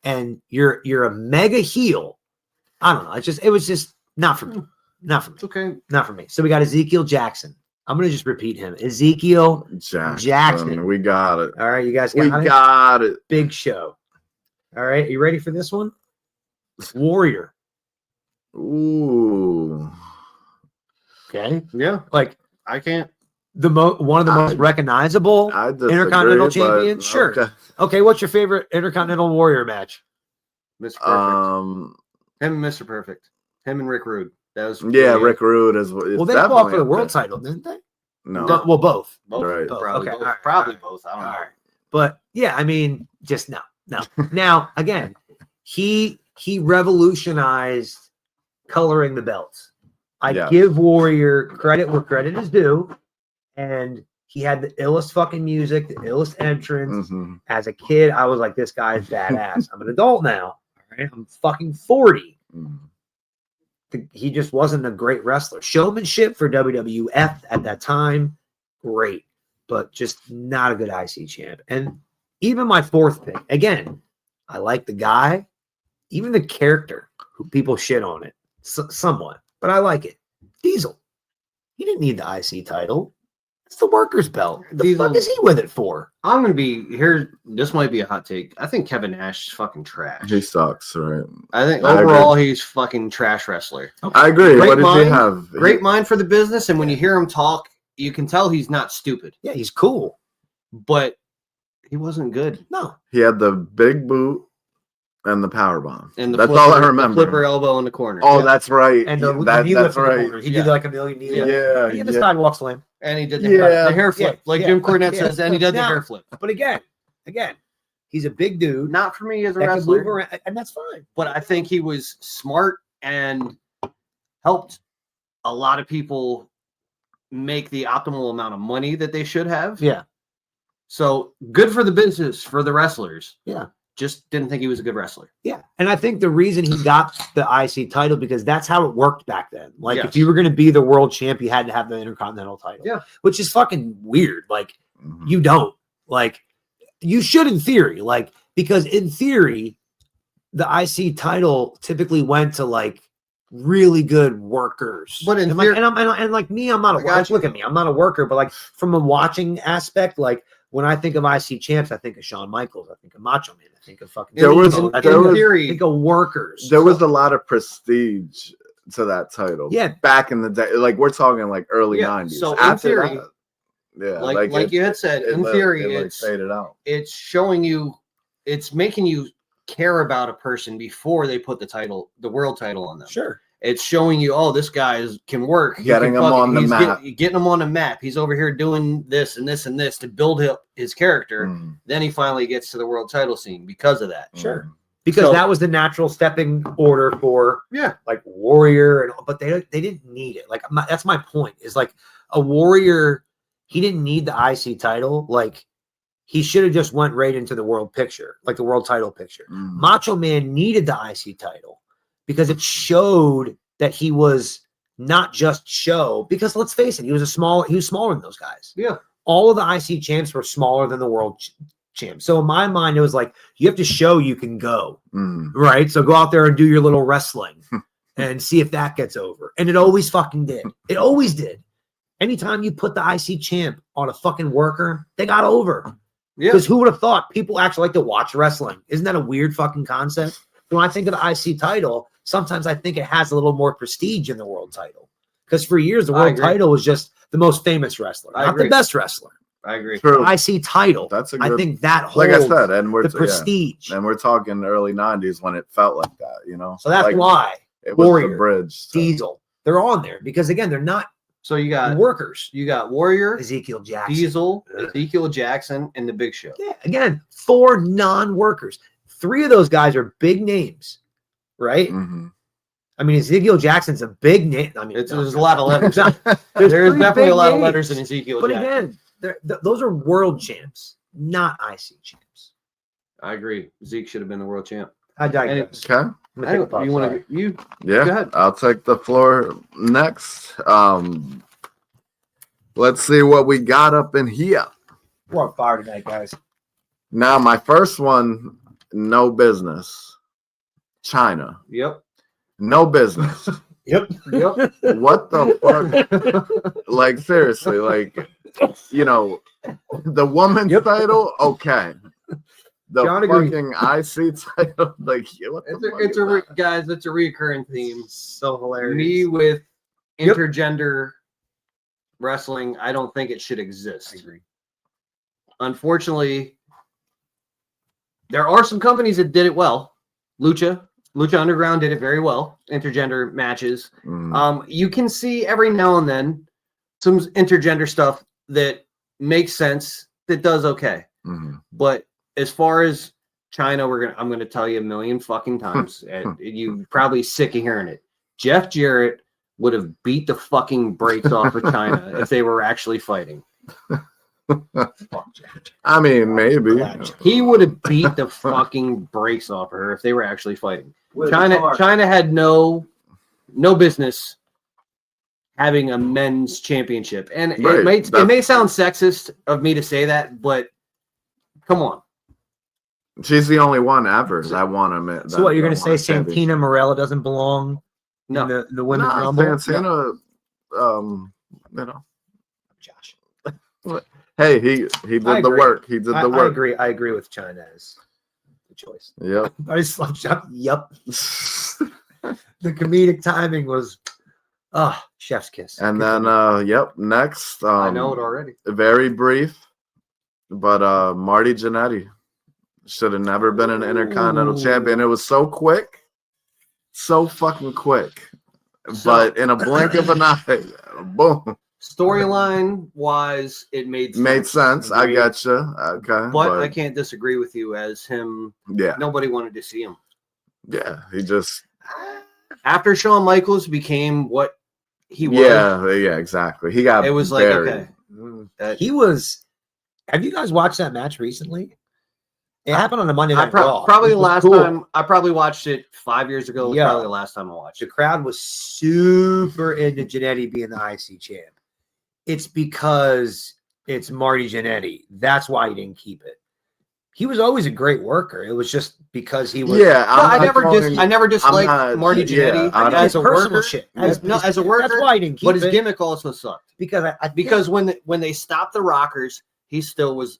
And you're a mega heel. I don't know. It was just not for me. Not for me. Okay. Not for me. So we got Ezekiel Jackson. I'm gonna just repeat him. Ezekiel Jackson. We got it. All right, you guys got it. Big Show. All right, you ready for this one? Warrior. Ooh. Okay. Yeah. Like I can't. one of the most recognizable Intercontinental champion. Sure. Okay. What's your favorite Intercontinental Warrior match? Mr. Perfect. Him and Mr. Perfect. Him and Rick Rude. That was Rick Rude is well. They fought for the world title, didn't they? No. Well, both. Right. Probably Okay. both. All right. Probably both. I don't know. All right. But yeah, I mean, just no. Now again, he revolutionized coloring the belts. I give Warrior credit where credit is due, and he had the illest fucking music, the illest entrance. Mm-hmm. As a kid, I was like, this guy's badass. I'm an adult now. All right, I'm fucking 40. Mm-hmm. He just wasn't a great wrestler. Showmanship for WWF at that time, great, but just not a good IC champ. And even my fourth pick, again, I like the guy, even the character, who people shit on it somewhat, but I like it. Diesel. He didn't need the IC title. It's the workers' belt. The fuck is he with it for? I'm gonna be here. This might be a hot take. I think Kevin Nash is fucking trash. He sucks, right? I think overall he's fucking trash wrestler. Okay. I agree. Great What did mind, he have? Great mind for the business, and when you hear him talk, you can tell he's not stupid. Yeah, he's cool, but he wasn't good. No, he had the big boot and the power bomb. And that's all I remember. The flipper elbow in the corner. Oh, that's right. And the that's right. He did like a million knee lifts. Yeah, He did the sidewalk slam. And he did the hair flip, Jim Cornette says, and he did the hair flip. But again, he's a big dude. Not for me as a wrestler. Around, and that's fine. But I think he was smart and helped a lot of people make the optimal amount of money that they should have. Yeah. So good for the business, for the wrestlers. Yeah. Just didn't think he was a good wrestler. Yeah. And I think the reason he got the IC title, because that's how it worked back then. Like, if you were going to be the world champ, you had to have the Intercontinental title. Yeah. Which is fucking weird. Like, you don't. Like, you should in theory. Like, because in theory, the IC title typically went to, like, really good workers. But in and theory, like me, I'm not a worker. Look at me. I'm not a worker. But, like, from a watching aspect, like, when I think of IC champs, I think of Shawn Michaels. I think of Macho Man. I think of fucking. I think of workers. There was a lot of prestige to that title. Yeah, back in the day, like we're talking like early 90s. So after in theory, like you had said, in theory, it's faded out. It's showing you, it's making you care about a person before they put the world title on them. Sure. It's showing you, oh, this guy can work. Getting him on the map. Getting him on the map. He's over here doing this and this and this to build up his character. Then he finally gets to the world title scene because of that. Sure. Because that was the natural stepping order for like Warrior, but they didn't need it. Like, that's my point. Is like a Warrior, he didn't need the IC title. Like, he should have just went right into the world picture, like the world title picture. Macho Man needed the IC title because it showed that he was not just show. Because let's face it, he was smaller than those guys. Yeah, all of the IC champs were smaller than the world champ. So in my mind, it was like, you have to show you can go, right? So go out there and do your little wrestling and see if that gets over. And it always fucking did. It always did. Anytime you put the IC champ on a fucking worker, they got over. Yeah. Because who would have thought people actually like to watch wrestling? Isn't that a weird fucking concept? When I think of the IC title, sometimes I think it has a little more prestige in the world title. Because for years, the world title was just the most famous wrestler, not the best wrestler. I agree. True. IC title. That's a good, I think that holds like I said, and we're the prestige. and we're talking early 90s when it felt like that, you know. So that's like, why it was Warrior, the bridge. Diesel, they're on there because again, they're not. So you got workers. You got Warrior, Ezekiel Jackson, Diesel, Ezekiel Jackson, and the Big Show. Yeah, again, 4 non-workers. 3 of those guys are big names, right? Mm-hmm. I mean, Ezekiel Jackson's a big name. I mean, There's a lot of letters. There's There's three definitely a big lot of names. letters in Ezekiel But Jackson. again, those are world champs, not IC champs. I agree. Zeke should have been the world champ. I digress. Okay. I'm gonna take a pause, You want sorry. to? You Yeah. Go ahead. I'll take the floor next. Let's see what we got up in here. We're on fire tonight, guys. Now, my first one, no business. China. Yep. No business. Yep. Yep. What the fuck? Like, seriously, like, you know, the woman's title, okay. The John agreed. fucking IC title, like, what the fuck is that? Guys, it's a recurring theme. So hilarious. Me with intergender wrestling, I don't think it should exist. I agree. Unfortunately, there are some companies that did it well. Lucha Underground did it very well. Intergender matches. You can see every now and then some intergender stuff that makes sense, that does okay. Mm-hmm. But as far as China, I'm gonna tell you a million fucking times, and you probably sick of hearing it. Jeff Jarrett would have beat the fucking brakes off of China if they were actually fighting. I mean, maybe. He would have beat the fucking brakes off of her if they were actually fighting. China had no business having a men's championship, and it may sound sexist of me to say that, but come on. She's the only one ever that won him. So what you're going to say? Santina Morella doesn't belong No. in the women's rumble? Santina, you know. Josh. Hey, he did the work. He did the work. I agree with China as the choice. Yep. I just like, yep. The comedic timing was, chef's kiss. And then, next. I know it already. Very brief, but Marty Jannetty should have never been an Intercontinental Champion. It was so quick, so fucking quick. But in a blink of an eye, boom. Storyline wise, it made sense. I gotcha. Okay. But I can't disagree with you as him. Yeah. Nobody wanted to see him. Yeah. He just. After Shawn Michaels became what he was. Yeah, exactly. He got. It was buried. like, okay. He was. Have you guys watched that match recently? It happened on the Monday Night Raw. Probably the last time. I probably watched it 5 years ago. Yeah. Probably the last time I watched The it. crowd was super into Jannetty being the IC champ. It's because it's Marty Jannetty. That's why he didn't keep it. He was always a great worker. It was just because he was. Yeah, I never disliked Marty Jannetty as a personal worker. shit. As a worker, that's why he didn't keep but his it. gimmick also sucked. Because when they stopped the Rockers, he still was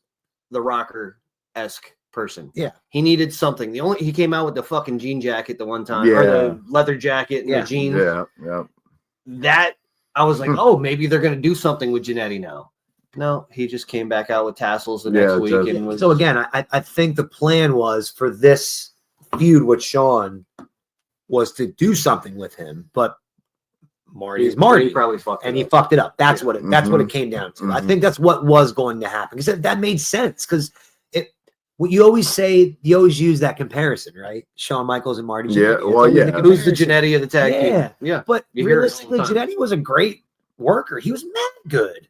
the Rocker-esque person. Yeah, he needed something. He came out with the fucking jean jacket the one time, Yeah. or the leather jacket and the jeans. Yeah. That I was like, oh, maybe they're gonna do something with Jannetty now. No, he just came back out with tassels the next week and was. So again, I think the plan was for this feud with Shawn was to do something with him, but Marty is Marty. He probably fucked and it he up. fucked it up. That's what it came down to. I Mhm. think that's what was going to happen because that made sense. Because what you always say, you always use that comparison, right? Shawn Michaels and Marty. Yeah, Jannetty. well, yeah. Who's the Jannetty of the tag team? Yeah, But You hear it all realistically, the time. Jannetty was a great worker. He was mad good,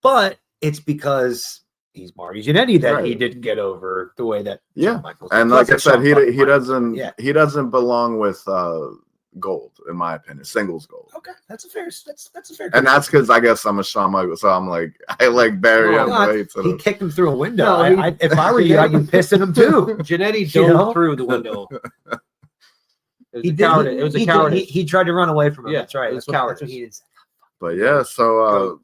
but it's because he's Marty Jannetty that he didn't get over the way that Shawn Michaels did. And like I said, he doesn't Yeah. he doesn't belong with gold, in my opinion, singles gold. Okay, that's a fair. And that's because I guess I'm a Shawn Michaels, so I'm like I like bury him way to He the. kicked him through a window. No, If I were you, I'd be pissed at him too. Jannetty You dove know? through the window. It was He a did. cowardice. It was a He cowardice. He tried to run away from him. Yeah, That's right. it was That's cowardice. what he did. But yeah, so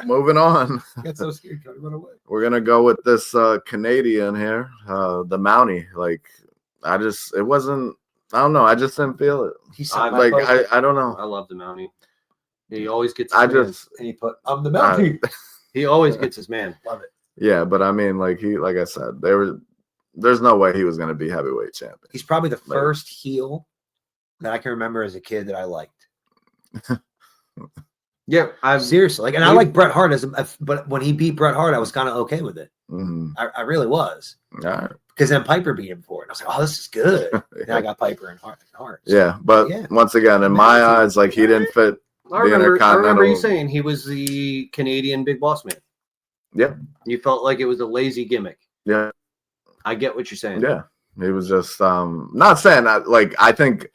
moving on. He got so scared, he tried to run away. We're gonna go with this Canadian here, the Mountie. Like it wasn't. I don't know. I just didn't feel it. He's I don't know. I love the Mountie. He always gets. I His man. just and he put I'm the Mountie. He always gets his man. Love it. yeah, but I mean, like I said, there's no way he was gonna be heavyweight champion. He's probably the first heel that I can remember as a kid that I liked. Yeah, Seriously, I like Bret Hart but when he beat Bret Hart, I was kind of okay with it. Mm-hmm. I really was. All right. because then Piper beat him for it. I was like, oh, this is good. And I got Piper and Hart. So, Yeah, but once again, in my eyes, like he didn't fit. I remember you saying he was the Canadian Big Boss Man. Yep. You felt like it was a lazy gimmick. Yeah. I get what you're saying. Yeah. He was just not saying that. Like I think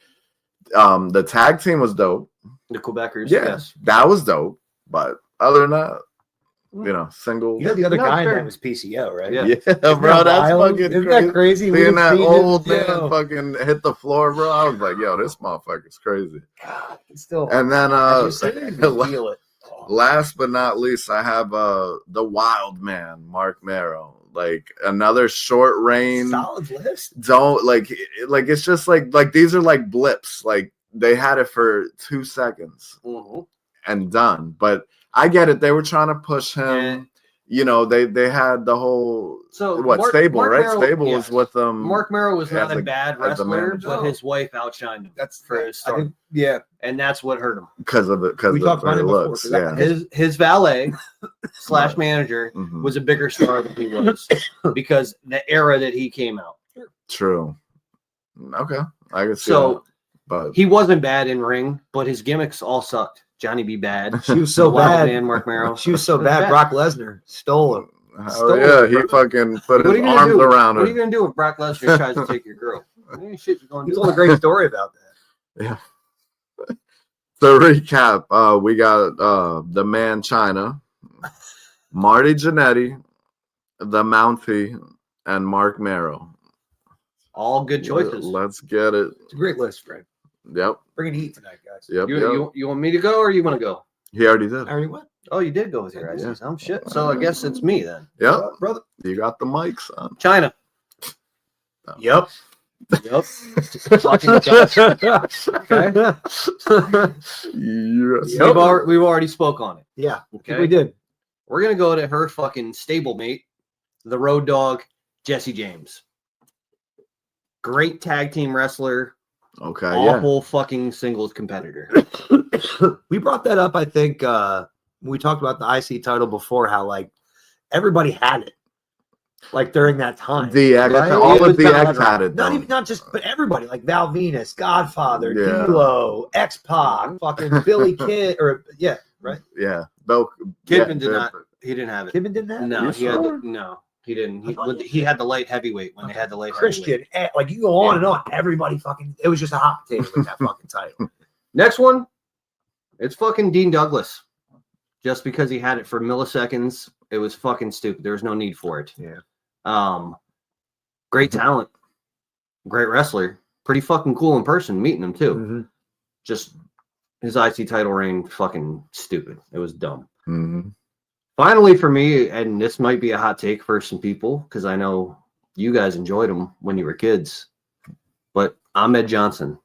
the tag team was dope. The Quebecers. Yeah, Yes. that was dope. But other than that, you know, single. You know the other guy fair. that was PCO, right? Yeah. Bro, that's fucking Isn't that crazy? Seeing that old man Yo. fucking hit the floor, bro, I was like, yo, this motherfucker's crazy. God, it's still. And then Feel it. last but not least, I have the wild man, Mark Marrow. Like another short reign. Solid list. Don't like it's just like these are like blips. Like they had it for 2 seconds and done. But I get it. They were trying to push him. Yeah. You know, they had the whole Stable, Mark right? Merrill, Stable was with them. Mark Merrill was not as a bad as a wrestler, manager. but his wife outshined him. That's for his start. Yeah. And that's what hurt him. Because of We talked about their it before, looks. 'cause that- Yeah. His valet / manager Mhm. was a bigger star than he was because the era that he came out. True. Okay. I can see So that. But he wasn't bad in ring, but his gimmicks all sucked. Johnny B. Bad. She was so Wild bad. Man, Mark Merrill. She was so It was bad. bad. Brock Lesnar stole him. oh yeah, he fucking put What are his you gonna arms do? around What are you her. gonna do if Brock Lesnar tries to take your girl? Shit, you're gonna He do told a great story about that. Yeah. To recap, we got the man China, Marty Jannetty, the Mountie, and Mark Marrow. all good choices. Let's get it. It's a great list, Fred. Yep. Bring it heat tonight, guys. Yep. You want me to go or you want to go? He already did. I already went. Oh, you did go with your Yeah. ICs. I'm shit. So I guess it's me then. Yep. Brother. You got the mic, son. China. Yep. Yep. Fucking Dutch. Okay. Yes. Yep. We've already spoke on it. Yeah. Okay. We did. We're gonna go to her fucking stablemate, the Road Dogg, Jesse James. Great tag team wrestler. Okay. Awful fucking singles competitor. We brought that up, I think, when we talked about the IC title before, how like everybody had it. Like during that time. DX, Right? all It of was DX not- had it. Not though. even not just but everybody, like Val Venus, Godfather, Yeah. D'Lo, X-Pac, fucking Billy Kid, or right? Yeah. Bill, Kidman did not. He didn't have it. Kidman didn't have it? No, You he had sure? no. He didn't. He had the light heavyweight when they had the light Christian, heavyweight. like you go on and on. Everybody fucking it was just a hot potato with that fucking title. Next one, it's fucking Dean Douglas. Just because he had it for milliseconds, it was fucking stupid. There was no need for it. Yeah. Great talent, great wrestler, pretty fucking cool in person. Meeting him too. Mhm. Just his IC title reign, fucking stupid. It was dumb. Mhm. Finally, for me, and this might be a hot take for some people because I know you guys enjoyed him when you were kids, but Ahmed Johnson.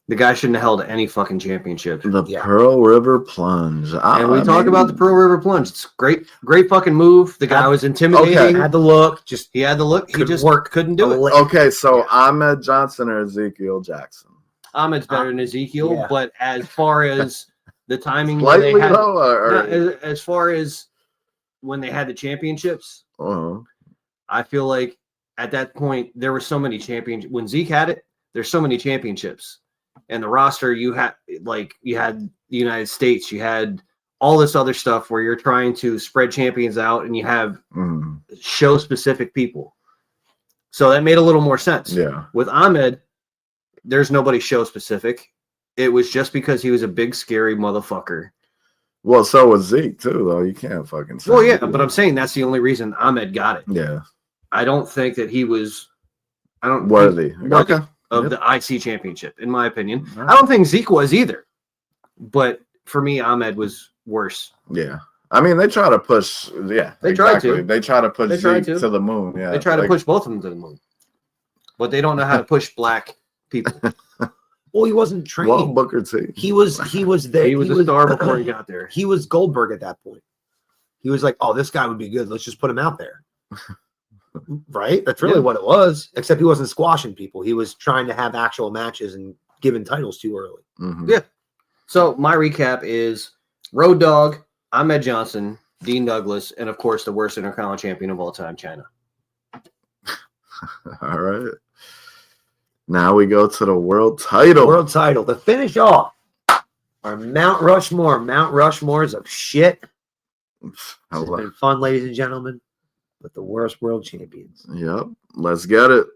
The guy shouldn't have held any fucking championship. The Yeah. Pearl River Plunge. And we talk about the Pearl River Plunge. It's great fucking move. The guy was intimidating. Okay. Had the look, just He had the look. He Couldn't just work. couldn't do it. Okay, so Ahmed Johnson or Ezekiel Jackson? Ahmed's better than Ezekiel, Yeah. but as far as the timing, when Slightly they had, though, or as far as when they had the championships, uh-huh. I feel like at that point there were so many championships. When Zeke had it, there's so many championships, and the roster you had the United States, you had all this other stuff where you're trying to spread champions out, and you have Mhm. show specific people. So that made a little more sense. Yeah. With Ahmed, there's nobody show specific. It was just because he was a big, scary motherfucker. Well, so was Zeke too, though. You can't fucking say. Well, yeah, but I'm saying that's the only reason Ahmed got it. Yeah. I don't think that he was. Worthy. worthy Okay. of Yep. the IC championship, in my opinion. All I don't think Zeke was either. But for me, Ahmed was worse. Yeah. I mean, they try to push. Yeah. They tried exactly. to. They try to push They tried Zeke to. to the moon. Yeah. They try to like- push both of them to the moon, but they don't know how to push black people. well, he wasn't trained. Well, Booker T. He was there. He was a star before he got there. He was Goldberg at that point. He was like, "Oh, this guy would be good. Let's just put him out there." Right? That's really Yeah. what it was. Except he wasn't squashing people. He was trying to have actual matches and giving titles too early. Mhm. Yeah. So my recap is Road Dogg, Ahmed Johnson, Dean Douglas, and of course the worst Intercontinental champion of all time, China. All right. Now we go to the world title. World title. To finish off our Mount Rushmores of shit. It's been fun, ladies and gentlemen, with the worst world champions. Yep. Let's get it.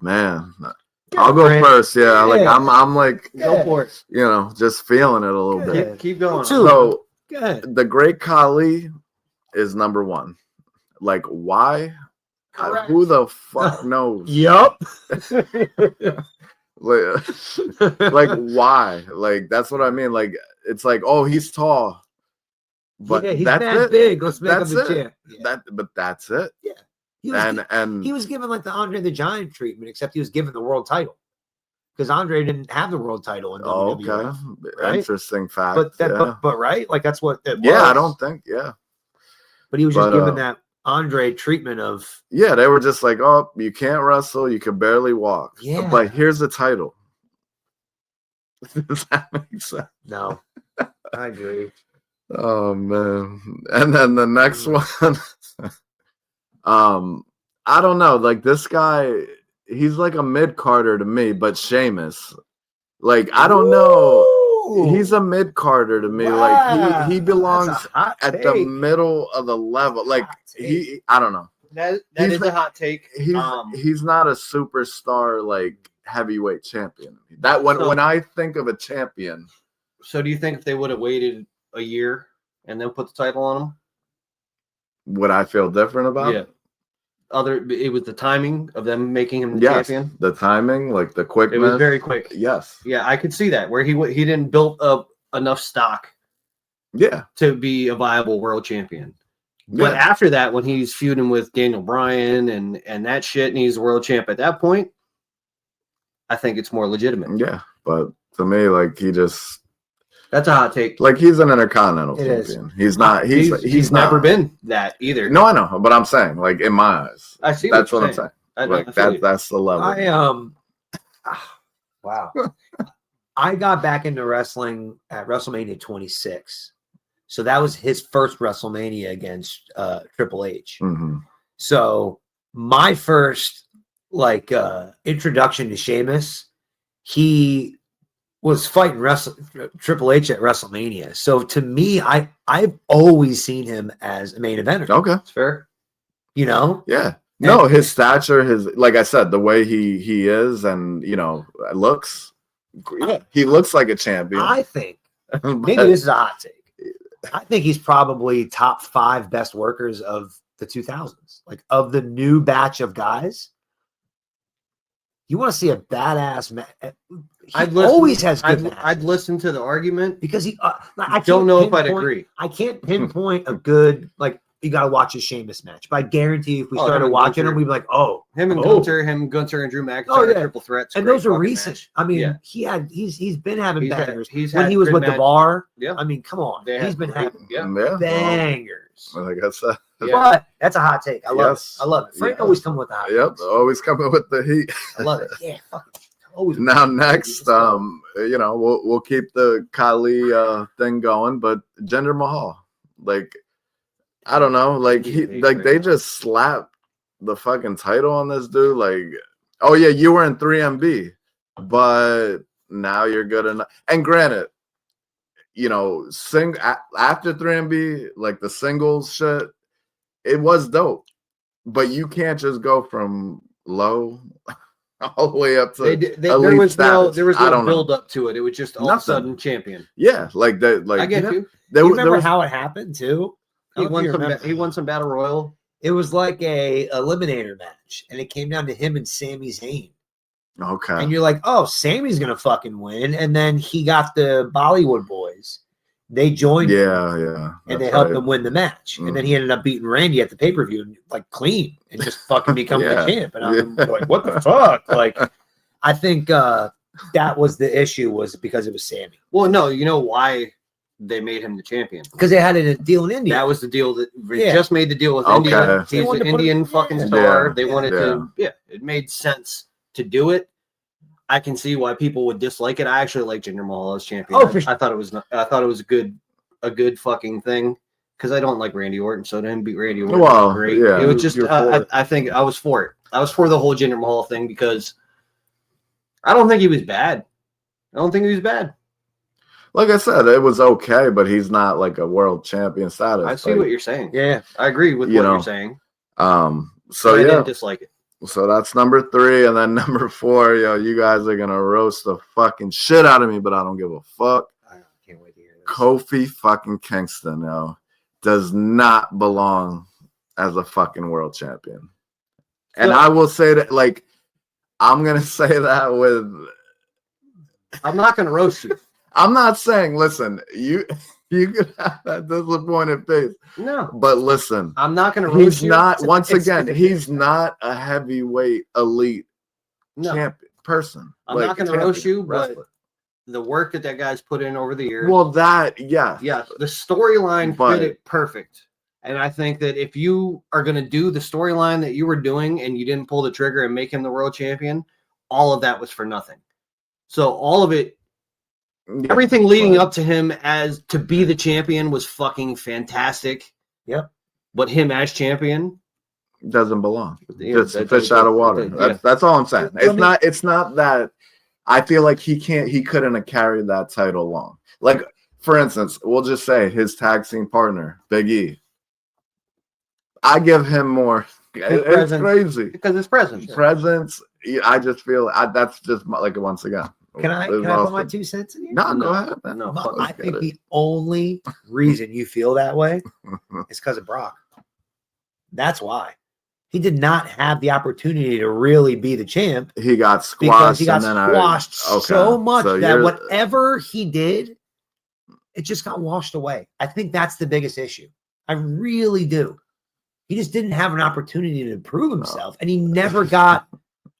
Man. I'll go first. Yeah. Like I'm like, go for it. You know, just feeling it a little bit. Keep going. So the Great Khali is number one. Like, why? Who the fuck knows? Yup. like why? Like, that's what I mean. Like, it's like, oh, he's tall, but he's that's that big. Let's make him the champ. But that's it. Yeah. He was given like the Andre the Giant treatment, except he was given the world title because Andre didn't have the world title in WWE. Okay, right? Interesting fact. But right, like that's what it was. Yeah, I don't think. Yeah, but he was just given that Andre treatment of. Yeah, they were just like, oh, you can't wrestle, you can barely walk. Yeah, but here's the title. Does that make sense? No, I agree. Oh man, and then the next one. I don't know. Like, this guy, he's like a mid-carder to me, but Sheamus. Like, I don't know. He's a mid-carder to me. Wow. Like, he belongs at the middle of the level. Like, I don't know. That is a hot take. He's not a superstar, like, heavyweight champion. That when I think of a champion. So do you think if they would have waited a year and then put the title on him, would I feel different about it? It was the timing of them making him the champion. The timing, like the quickness. It was very quick. Yes. Yeah, I could see that where he didn't build up enough stock. Yeah. To be a viable world champion. But after that, when he's feuding with Daniel Bryan and that shit, and he's a world champ at that point, I think it's more legitimate. Yeah, but to me, like, he just. That's a hot take. Like, he's an intercontinental champion. He's not. He's never been that either. No, I know, but I'm saying, like, in my eyes, I see. That's what I'm saying. Like, that's the level. Wow. I got back into wrestling at WrestleMania 26, so that was his first WrestleMania against Triple H. Mm-hmm. So my first introduction to Sheamus, he was fighting Triple H at WrestleMania. So to me, I've always seen him as a main eventer. Okay, that's fair. You know? Yeah. No, his stature, like I said, the way he is, and looks. Yeah, he looks like a champion. I think maybe this is a hot take. I think he's probably top 5 best workers of the 2000s, like of the new batch of guys. You want to see a badass man? Always has good. I'd listen to the argument because he. I don't know if I'd agree. I can't pinpoint a good You got to watch a Sheamus match, but I guarantee if we started watching him, we'd be like, "Oh, Gunther and Drew McIntyre, triple threats." And those are recent. Match. I mean, he's been having bangers. When he was with the Bar. Yeah. I mean, come on, he's been having bangers. Like I said, but that's a hot take. I love it. I love it. Frank always coming with the hot takes. Always coming with the heat. I love it. Yeah, always. Now next, we'll keep the Khali thing going, but Jinder Mahal, like. I don't know, like they just slapped the fucking title on this dude. Like, oh yeah, you were in 3MB, but now you're good enough. And granted, after 3MB, like the singles shit, it was dope. But you can't just go from low all the way up to there was no build up to it. It was just all of a sudden champion. Yeah, like that. Like I get you. You remember how it happened too? He won some battle royal. It was like a eliminator match, and it came down to him and Sami Zayn. Okay. And you're like, oh, Sami's gonna fucking win, and then he got the Bollywood boys. They joined. Yeah. And they helped him win the match, and then he ended up beating Randy at the pay per view, like clean, and just fucking becoming the champ. And I'm like, what the fuck? Like, I think that was the issue, was because it was Sami. Well, no, you know why they made him the champion? Because they had a deal in India. That was the deal that just made the deal with India. He's an Indian fucking star. They wanted to. Yeah, it made sense to do it. I can see why people would dislike it. I actually like Jinder Mahal as champion. Oh, for sure. I thought it was a good fucking thing. because I don't like Randy Orton, so to him beat Randy Orton Well, was great. yeah, It was just, you're for it. I think I was for it. I was for the whole Jinder Mahal thing because I don't think he was bad. I don't think he was bad. Like I said, it was okay, but he's not like a world champion status. I see like, what you're saying. Yeah. I agree with You what know, you're saying. So But I yeah, didn't dislike it. so that's number 3, and then number 4, yo, you guys are gonna roast the fucking shit out of me, but I don't give a fuck. I can't wait to hear this. Kofi fucking Kingston, yo, does not belong as a fucking world champion. And I will say that, like, I'm gonna say that with. I'm not gonna roast you. I'm not saying, listen, you could have that disappointed face. No. But listen, I'm not gonna roast he's you. not, once again, he's not a heavyweight elite champion person. I'm not gonna roast you, but the work that guy's put in over the years. Well, that, yeah. Yeah, the storyline But- fit it perfect. And I think that if you are going to do the storyline that you were doing and you didn't pull the trigger and make him the world champion, all of that was for nothing. So all of it, everything leading up to him as to be the champion was fucking fantastic. Yep. But him as champion doesn't belong. Yeah, Just that- fish that- out of water. that- That's all I'm saying. Let me- It's not that I feel like he couldn't have carried that title long. Like, for instance, we'll just say his tag team partner, Big E. I give him more. It's presence. crazy. because it's presence. Presence. I just feel that's just like, once again. Can I it's put my awesome. 2 cents in here? No, go ahead, man. No, My- fuck I it. think the only reason you feel that way is because of Brock. That's why. He did not have the opportunity to really be the champ He got squashed. because he got and then squashed so much that you're- whatever he did, it just got washed away. I think that's the biggest issue. I really do. He just didn't have an opportunity to prove himself, and he never got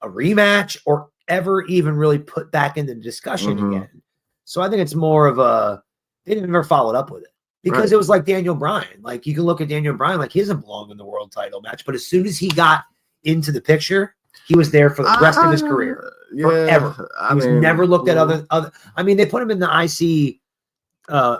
a rematch or ever even really put back into the discussion Mhm. again. So I think it's more of a they didn't ever follow up with it because Right. it was like Daniel Bryan. Like you can look at Daniel Bryan, like he doesn't belong in the world title match, but as soon as he got into the picture, he was there for the rest of his career. Forever. I He was mean, never looked at other. I mean, they put him in the IC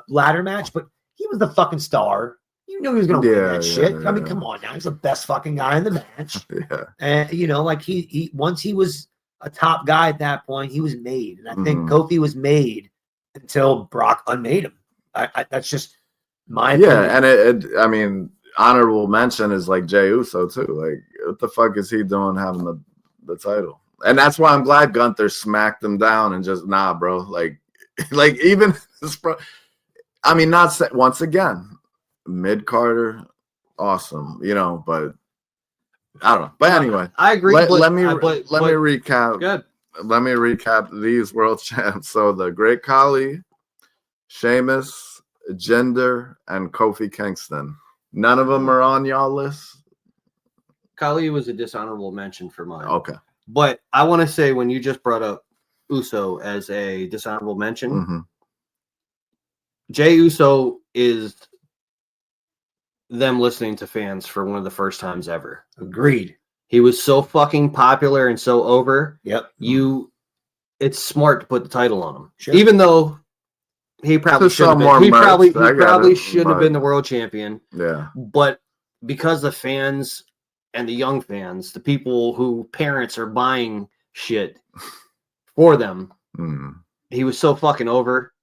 ladder match, but he was the fucking star. You knew he was going to win that shit. I mean, come on now. He's the best fucking guy in the match. Yeah. And, you know, like he once he was a top guy at that point, he was made. And I think Mhm. Kofi was made until Brock unmade him. That's just my Yeah, opinion. and I mean, honorable mention is like Jey Uso too. Like, what the fuck is he doing having the title? And that's why I'm glad Gunther smacked him down and just bro. Like even this, bro. I mean, once again, mid Carter, awesome, but I don't know. But anyway, I agree. let me but recap. good. Let me recap these world champs. So the Great Khali, Sheamus, Jinder, and Kofi Kingston. None of them are on y'all list. Kali was a dishonorable mention for mine. Okay. But I want to say when you just brought up Uso as a dishonorable mention, Mm-hmm. Jey Uso is them listening to fans for one of the first times ever. Agreed. He was so fucking popular and so over. Yep. It's smart to put the title on him, Sure. even though he probably To should have sell more been. He merch, probably I get it, should have but- been the world champion. Yeah. But because the fans and the young fans, the people who parents are buying shit for them, Mm. he was so fucking over.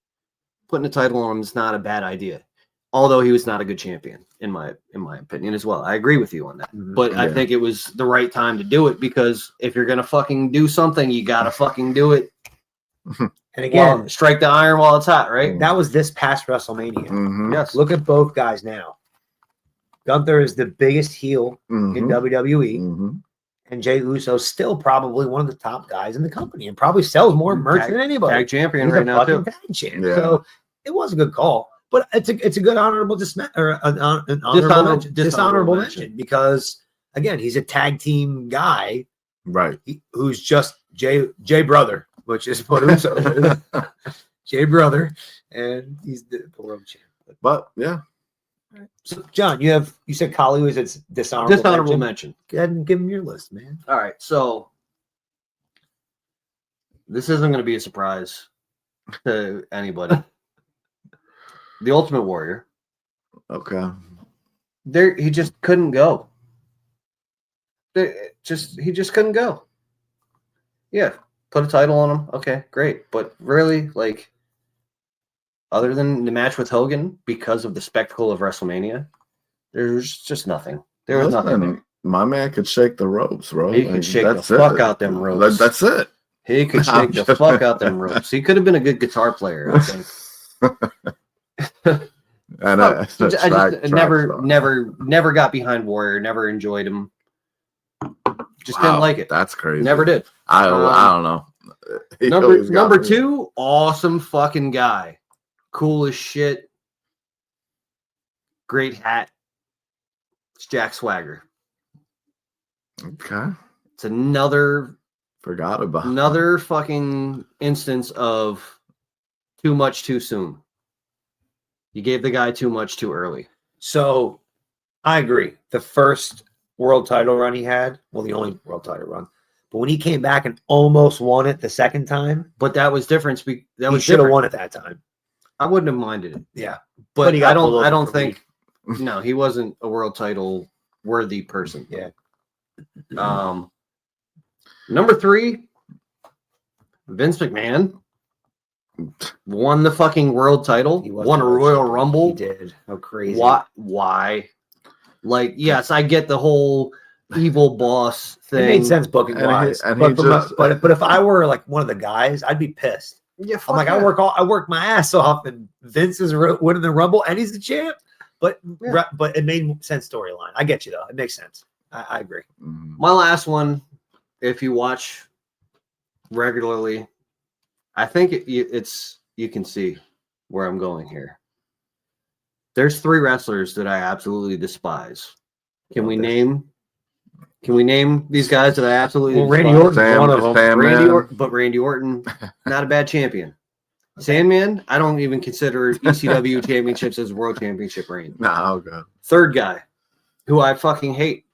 Putting the title on him is not a bad idea. Although he was not a good champion, in my opinion as well. I agree with you on that. Mhm. But I Yeah. think it was the right time to do it because if you're gonna fucking do something, you gotta fucking do it. And again, Well, strike the iron while it's hot, right? that was this past WrestleMania. Mhm. Yes. Look at both guys now. Gunther is the biggest heel in Mhm. WWE, Mhm. and Jey Uso is still probably one of the top guys in the company and probably sells more merch Tag- than anybody. Tag champion He's right a now fucking too. tag champ. Yeah. So it was a good call, but it's a good honorable dishonorable mention because again, he's a tag team guy Right. who's just Jay Brother, which is what Uso is. Jay Brother, and he's the world champ. But yeah. So, John, you said Kali was its dishonorable mention. mention. Go ahead and give him your list, man. All right, so this isn't going to be a surprise to anybody. The Ultimate Warrior, Okay. He just couldn't go. He just couldn't go. Yeah, put a title on him. Okay, great. But really, like, other than the match with Hogan, because of the spectacle of WrestleMania, there's just nothing. There was nothing there. My man could shake the ropes, bro. He could shake the fuck out them ropes. That's it. He could shake the fuck out them ropes. He could have been a good guitar player, I think. And I just never got behind Warrior. Never enjoyed him. Just didn't like it. That's crazy. Never did. I don't know. Number 2, awesome fucking guy. Cool as shit. Great hat. It's Jack Swagger. Okay. It's another fucking instance of too much too soon. You gave the guy too much too early. So I agree. The first world title run he had, well, the only world title run, but when he came back and almost won it the second time, but that was different. He should have won it that time. I wouldn't have minded it. Yeah, but I don't think. No, he wasn't a world title worthy person. Yeah. Number 3, Vince McMahon won the fucking world title. He won a Royal Rumble. He did. How crazy. Why? Like, yes, I get the whole evil boss thing. It made sense booking wise. But if I were like one of the guys, I'd be pissed. Yeah, I'm like, I work my ass off, and Vince is winning the Rumble, and he's the champ. But it made sense storyline. I get you though; it makes sense. I agree. My last one, if you watch regularly, I think it's you can see where I'm going here. There's 3 wrestlers that I absolutely despise. Can we name these guys that I absolutely despise? Randy Orton's one of them. But Randy Orton, not a bad champion. Sandman, I don't even consider ECW championships as world championship reign. No, okay. Third guy, who I fucking hate,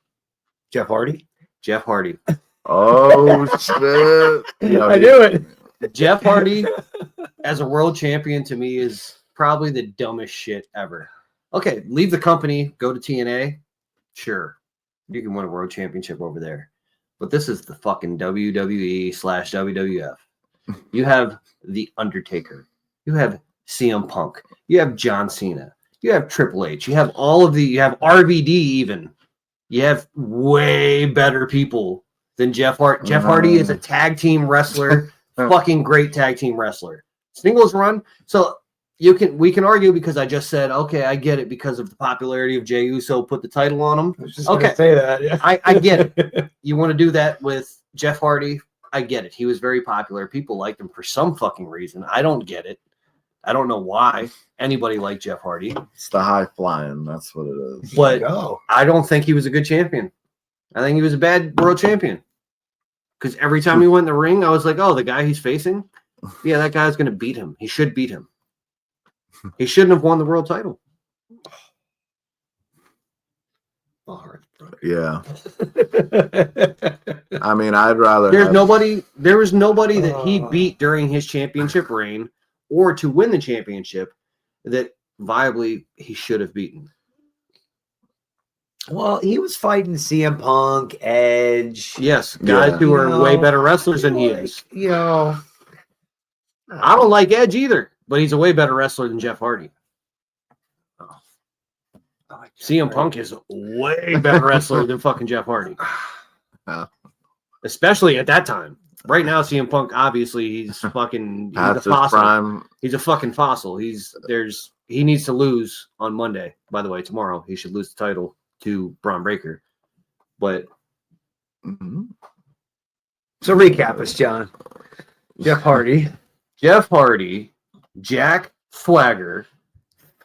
Jeff Hardy. Oh shit! I knew it. Jeff Hardy as a world champion to me is probably the dumbest shit ever. Okay, leave the company, go to TNA. Sure, you can win a world championship over there. But this is the fucking WWE/WWF. You have The Undertaker. You have CM Punk. You have John Cena. You have Triple H. You have you have RVD even. You have way better people than Jeff Hardy. Jeff Hardy is a tag team wrestler. Fucking great tag team wrestler. Singles run. So we can argue because I just said, okay, I get it because of the popularity of Jey Uso, put the title on him. I was just gonna say that. Yeah. I get it. You want to do that with Jeff Hardy? I get it. He was very popular. People liked him for some fucking reason. I don't get it. I don't know why anybody liked Jeff Hardy. It's the high flying. That's what it is. But I don't think he was a good champion. I think he was a bad world champion. Because every time he went in the ring, I was like, oh, the guy he's facing? Yeah, that guy's going to beat him. He should beat him. He shouldn't have won the world title. Yeah. I mean, I'd rather. There was nobody that he beat during his championship reign or to win the championship that viably he should have beaten. Well, he was fighting CM Punk, Edge. Yes, guys who are way better wrestlers than he is. You know, I don't like Edge either, but he's a way better wrestler than Jeff Hardy. CM Punk is a way better wrestler than fucking Jeff Hardy. Especially at that time. Right now, CM Punk, obviously, he's a fossil. Prime. He's a fucking fossil. He needs to lose on Monday. By the way, tomorrow he should lose the title to Braun Breaker. But so recap us, John. Jeff Hardy, Jack Swagger,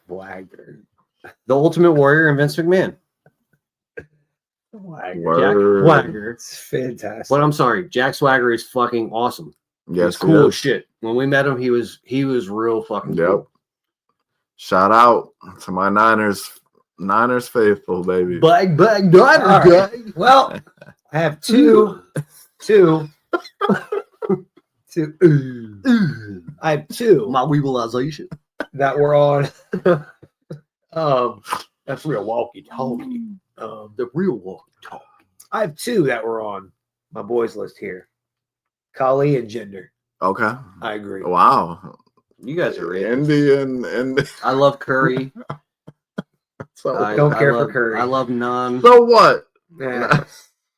the Ultimate Warrior, and Vince McMahon. Jack Swagger. It's fantastic. But I'm sorry, Jack Swagger is fucking awesome. Yes, he's cool as shit. When we met him, he was real fucking cool. Shout out to my Niners faithful, baby. Bang Niners guy. Well, I have two. I have two. My weevilization that were on That's real walkie-talkie. The real walkie-talkie. I have two that were on my boys list here. Kali and Jinder. Okay. I agree. Wow. You guys are Indian. I love Curry. So, Don't care for Curry. I love Naan. so what? Yeah.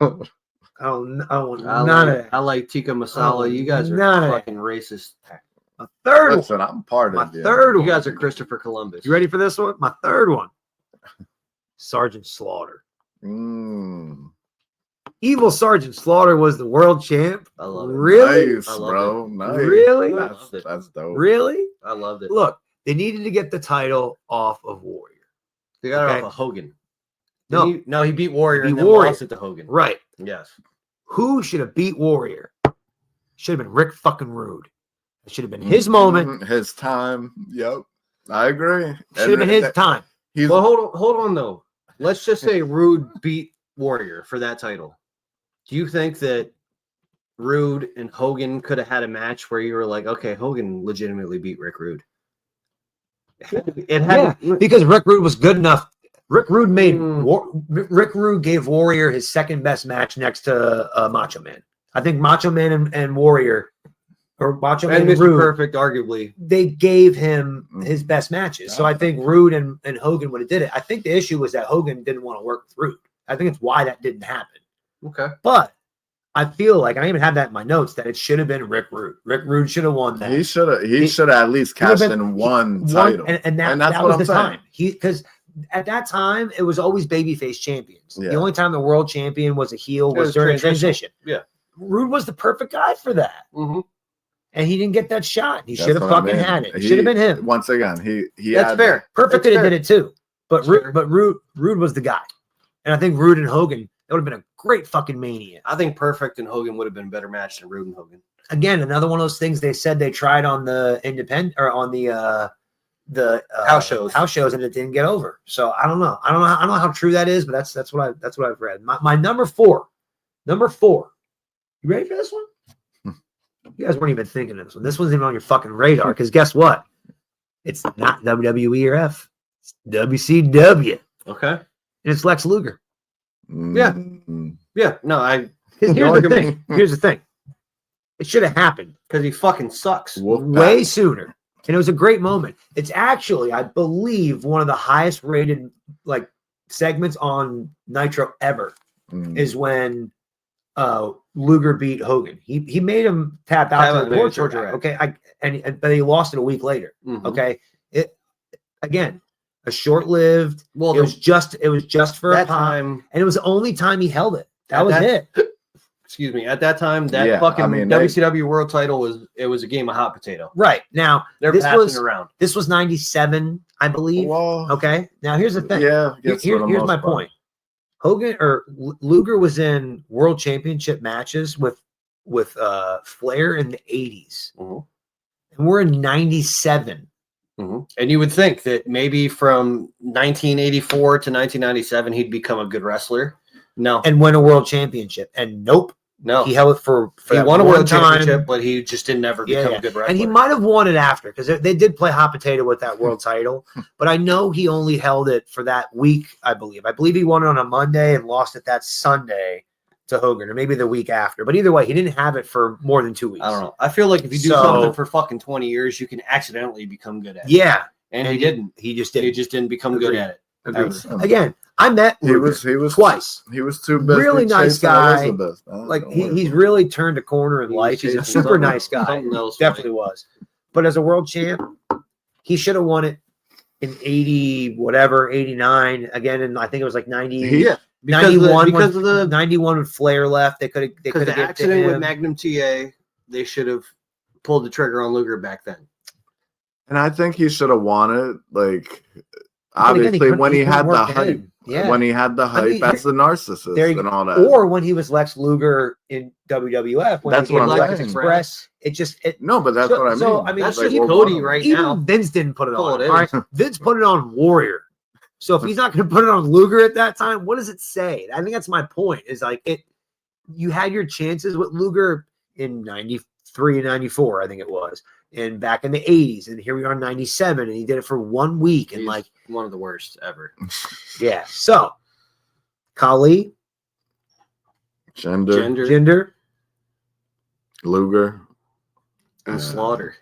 I don't want I none like, of that. I like tikka masala. You guys are none of fucking racist. My third Listen, I'm part one. of My it. third You one. guys are Christopher Columbus. You ready for this one? My third one. Sergeant Slaughter. Evil Sergeant Slaughter was the world champ. I love it. Really? Nice, I love bro. it. Nice. Really? I loved it. That's dope. Really? I loved it. Look, they needed to get the title off of Warrior. They got Okay. it off of Hogan. No. He beat Warrior He beat and then Warrior. lost it to Hogan. Right. Yes. Who should have beat Warrior? Should have been Rick fucking Rude. It should have been his moment. His time. Yep. I agree. Should have been his time. Well, hold on though. Let's just say Rude beat Warrior for that title. Do you think that Rude and Hogan could have had a match where you were like, okay, Hogan legitimately beat Rick Rude? It had Because Rick Rude was good enough. Rick Rude Rick Rude gave Warrior his second best match next to Macho Man. I think Macho Man and Warrior, or Macho Man and and Mr. Rude, Perfect, arguably. they gave him his best matches. So I think Rude and Hogan would have did it. I think the issue was that Hogan didn't want to work with Rude. I think it's why that didn't happen. Okay. But I feel like I even have that in my notes that it should have been Rick Rude. Rick Rude should have won that. He should have at least cashed in one title. And that's what was I'm the saying. time. Because at that time it was always babyface champions. Yeah. The only time the world champion was a heel was during transition. Yeah. Rude was the perfect guy for that. Mm-hmm. And he didn't get that shot. He That's should have what I fucking mean. had it. It should have been him. Once again, he That's had fair. Perfect could have did it too. But That's Rude was the guy. And I think Rude and Hogan, it would have been a great fucking Mania. I think Perfect and Hogan would have been a better match than Rude and Hogan. Again, another one of those things they said they tried on the independent or on the house shows, and it didn't get over. So I don't know. I don't know how true that is, but that's what I've read. My number four. You ready for this one? You guys weren't even thinking of this one. This wasn't even on your fucking radar. Because guess what? It's not WWE or F. It's WCW. Okay. And it's Lex Luger. Yeah. Yeah. No, Here's the thing. It should have happened because he fucking sucks. way sooner. And it was a great moment. It's actually, I believe, one of the highest rated like segments on Nitro ever is when Luger beat Hogan. He made him tap out to the torture rack. Okay, but he lost it a week later. Mm-hmm. Okay, it again a short-lived. Well, it was just for that a pop, time, and it was the only time he held it. That was it. Excuse me. At that time, that WCW World Title was a game of hot potato. Right now, they're passing around. This was 97, I believe. Well, okay. Now here's the thing. Yeah. Here's my point. Hogan or Luger was in World Championship matches with Flair in the 80s, and we're in 97. And you would think that maybe from 1984 to 1997 he'd become a good wrestler. No, and win a world championship. And nope. No, he held it for he won a world championship, but he just didn't ever become a good wrestler. And he might have won it after because they did play hot potato with that world title. But I know he only held it for that week. I believe he won it on a Monday and lost it that Sunday to Hogan, or maybe the week after. But either way, he didn't have it for more than 2 weeks. I don't know. I feel like if you do something for fucking 20 years, you can accidentally become good at it. Yeah, and he didn't. He just didn't. He just didn't become good at it. Again, I met Luger he was twice. He was too busy. Really nice guy. Like he's really turned a corner in life. He's a super nice guy. Definitely was. But as a world champ, he should have won it in 80 whatever 89 again, and I think it was like 90. Yeah. 91 because of the 91 when Flair left. They could have the accident with Magnum TA. They should have pulled the trigger on Luger back then. And I think he should have won it. Like obviously when he had the hype. Yeah. When he had the hype as the narcissist and all that. Or when he was Lex Luger in WWF. When that's what I'm saying. Express. No, but that's what I mean. So I mean, that's like Cody right now. Even Vince didn't put it on. All right, Vince put it on Warrior. So if he's not going to put it on Luger at that time, what does it say? I think that's my point. Is like it. You had your chances with Luger in 93 and 94, I think it was. and back in the 80s, and here we are in 97, and he did it for 1 week, and He's like one of the worst ever. yeah. So Kali, Gender, Jinder, Luger, and Slaughter.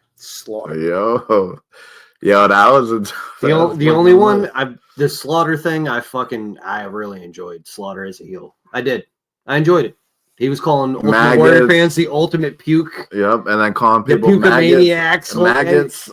Yo, that was The only one the Slaughter thing I really enjoyed. Slaughter as a heel. I enjoyed it. He was calling Ultimate Warrior fans the ultimate puke. Yep, and then calling the people maniacs. Maggots.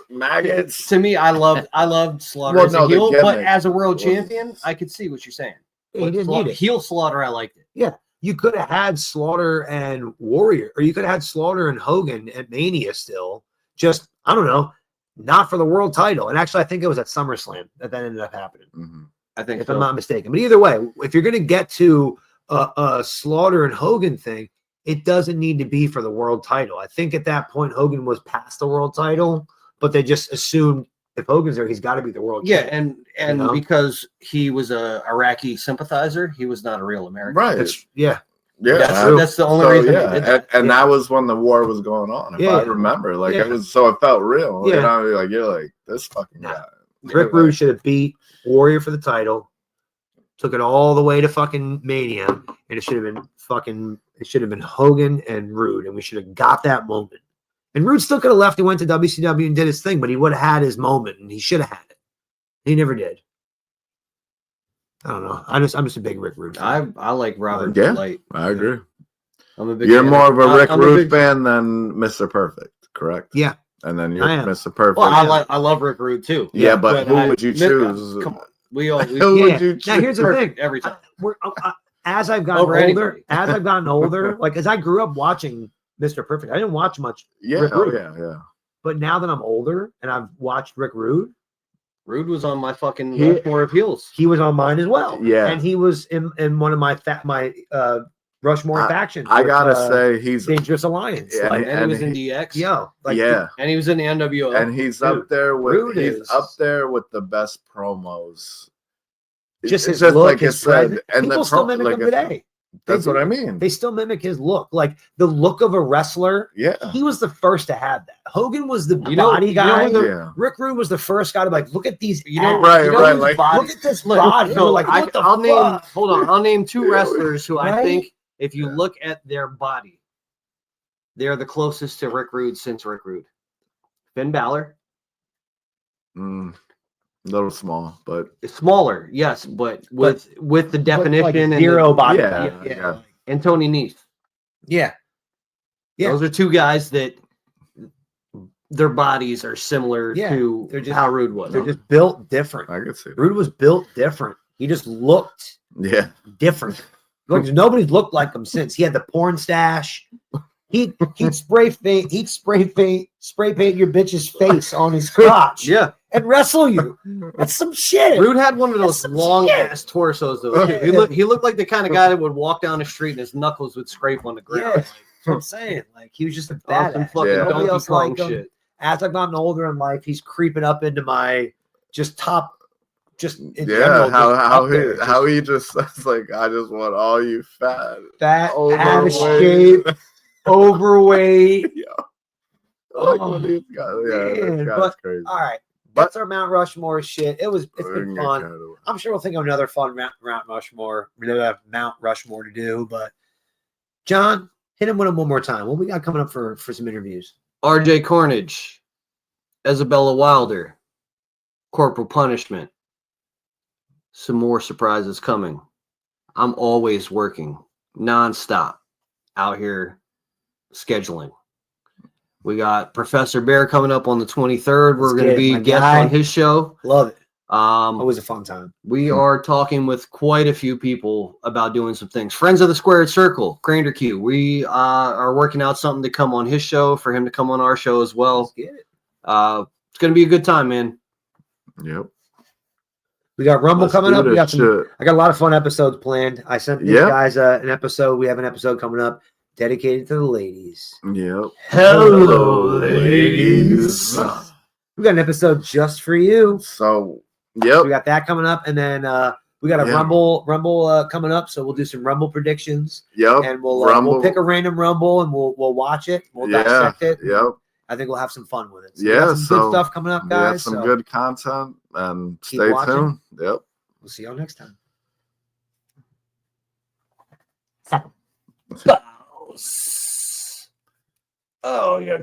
To me, I loved Slaughter as a heel, but as a world champion, I could see what you're saying. He didn't need it. Heel Slaughter, I liked it. Yeah, you could have had Slaughter and Warrior, or you could have had Slaughter and Hogan at Mania still. Just, I don't know, not for the world title. And actually, I think it was at SummerSlam that ended up happening. Mm-hmm. I think if I'm not mistaken. But either way, if you're going to get to a Slaughter and Hogan thing, it doesn't need to be for the world title. I think at that point, Hogan was past the world title, but they just assumed if Hogan's there, he's got to be the world champion. And you know? Because he was a Iraqi sympathizer, he was not a real American. Right. That's the only reason. Yeah. And that was when the war was going on. If I remember, like it was, so it felt real. Yeah. You know, like you're like this fucking guy. Rick Rude should have beat Warrior for the title, took it all the way to fucking Mania, and it should have been Hogan and Rude, and we should have got that moment. And Rude still could have left and went to WCW and did his thing, but he would have had his moment, and he should have had it. He never did. I don't know. I'm just a big Rick Rude fan. I like Robert. Light. I agree. I'm a big. You're more of a Rick Rude fan than Mr. Perfect, correct? Yeah. And then you're Mr. Perfect. Well, I love Rick Rude too. Yeah, but who would you choose? Come on. Who would you choose? Now here's the thing. Every time. As I've gotten older, like as I grew up watching Mr. Perfect, I didn't watch much Rick Rude. Yeah. But now that I'm older and I've watched Rick Rude, Rude was on my fucking Rushmore of heels. He was on mine as well. Yeah. And he was in one of my Rushmore factions. I gotta say he's Dangerous Alliance. Yeah, like, and he was in DX. And he was in the NWO. And he's up there with the best promos. Just his look, like his said, and people still mimic him today. That's what I mean. They still mimic his look, like the look of a wrestler. Yeah, he was the first to have that. Hogan was the body guy. Rick Rude was the first guy to be like, look at these. Right. Like, look at this body. Like, I'll name two wrestlers who I think, if you look at their body, they're the closest to Rick Rude since Rick Rude. Finn Balor. A little small, but smaller, yes, but with the definition like and zero body. Yeah. And Tony Nese. Yeah. Those are two guys that their bodies are similar to how Rude was. They're just built different. I could see that. Rude was built different. He just looked different. Look, nobody's looked like him since. He had the porn stash. He'd spray paint your bitch's face on his crotch. And wrestle you. That's some shit. Rude had one of those long ass torsos though. He looked like the kind of guy that would walk down the street and his knuckles would scrape on the ground. Yeah, that's what I'm saying. Like he was just a badass. Nobody else like shit. As I've gotten older in life, he's creeping up into my how he just says like, I just want all you fat, out of shape, overweight. That's crazy. All right. That's our Mount Rushmore shit. It's been fun. I'm sure we'll think of another fun Mount Rushmore to do. But John, hit him with him one more time. What we got coming up for some interviews? RJ Carnage, Isabella Wilder, Corporal Punishment. Some more surprises coming. I'm always working nonstop out here scheduling. We got Professor Bear coming up on the 23rd. We're going to be guests on his show. Love it. Always a fun time. We are talking with quite a few people about doing some things. Friends of the Squared Circle, Grander Q. We are working out something to come on his show, for him to come on our show as well. Let's get it. It's going to be a good time, man. Yep. We got Rumble coming up. I got a lot of fun episodes planned. I sent these guys an episode. We have an episode coming up dedicated to the ladies. Yep. Hello, ladies. We got an episode just for you. So, we got that coming up, and then we got a Rumble coming up. So we'll do some Rumble predictions. Yep. And we'll pick a random Rumble and we'll watch it. We'll dissect it. Yep. I think we'll have some fun with it. So Yeah, we got some good so stuff coming up, we have guys. some so good content, and keep stay watching. tuned. Yep. We'll see y'all next time. Oh, yeah.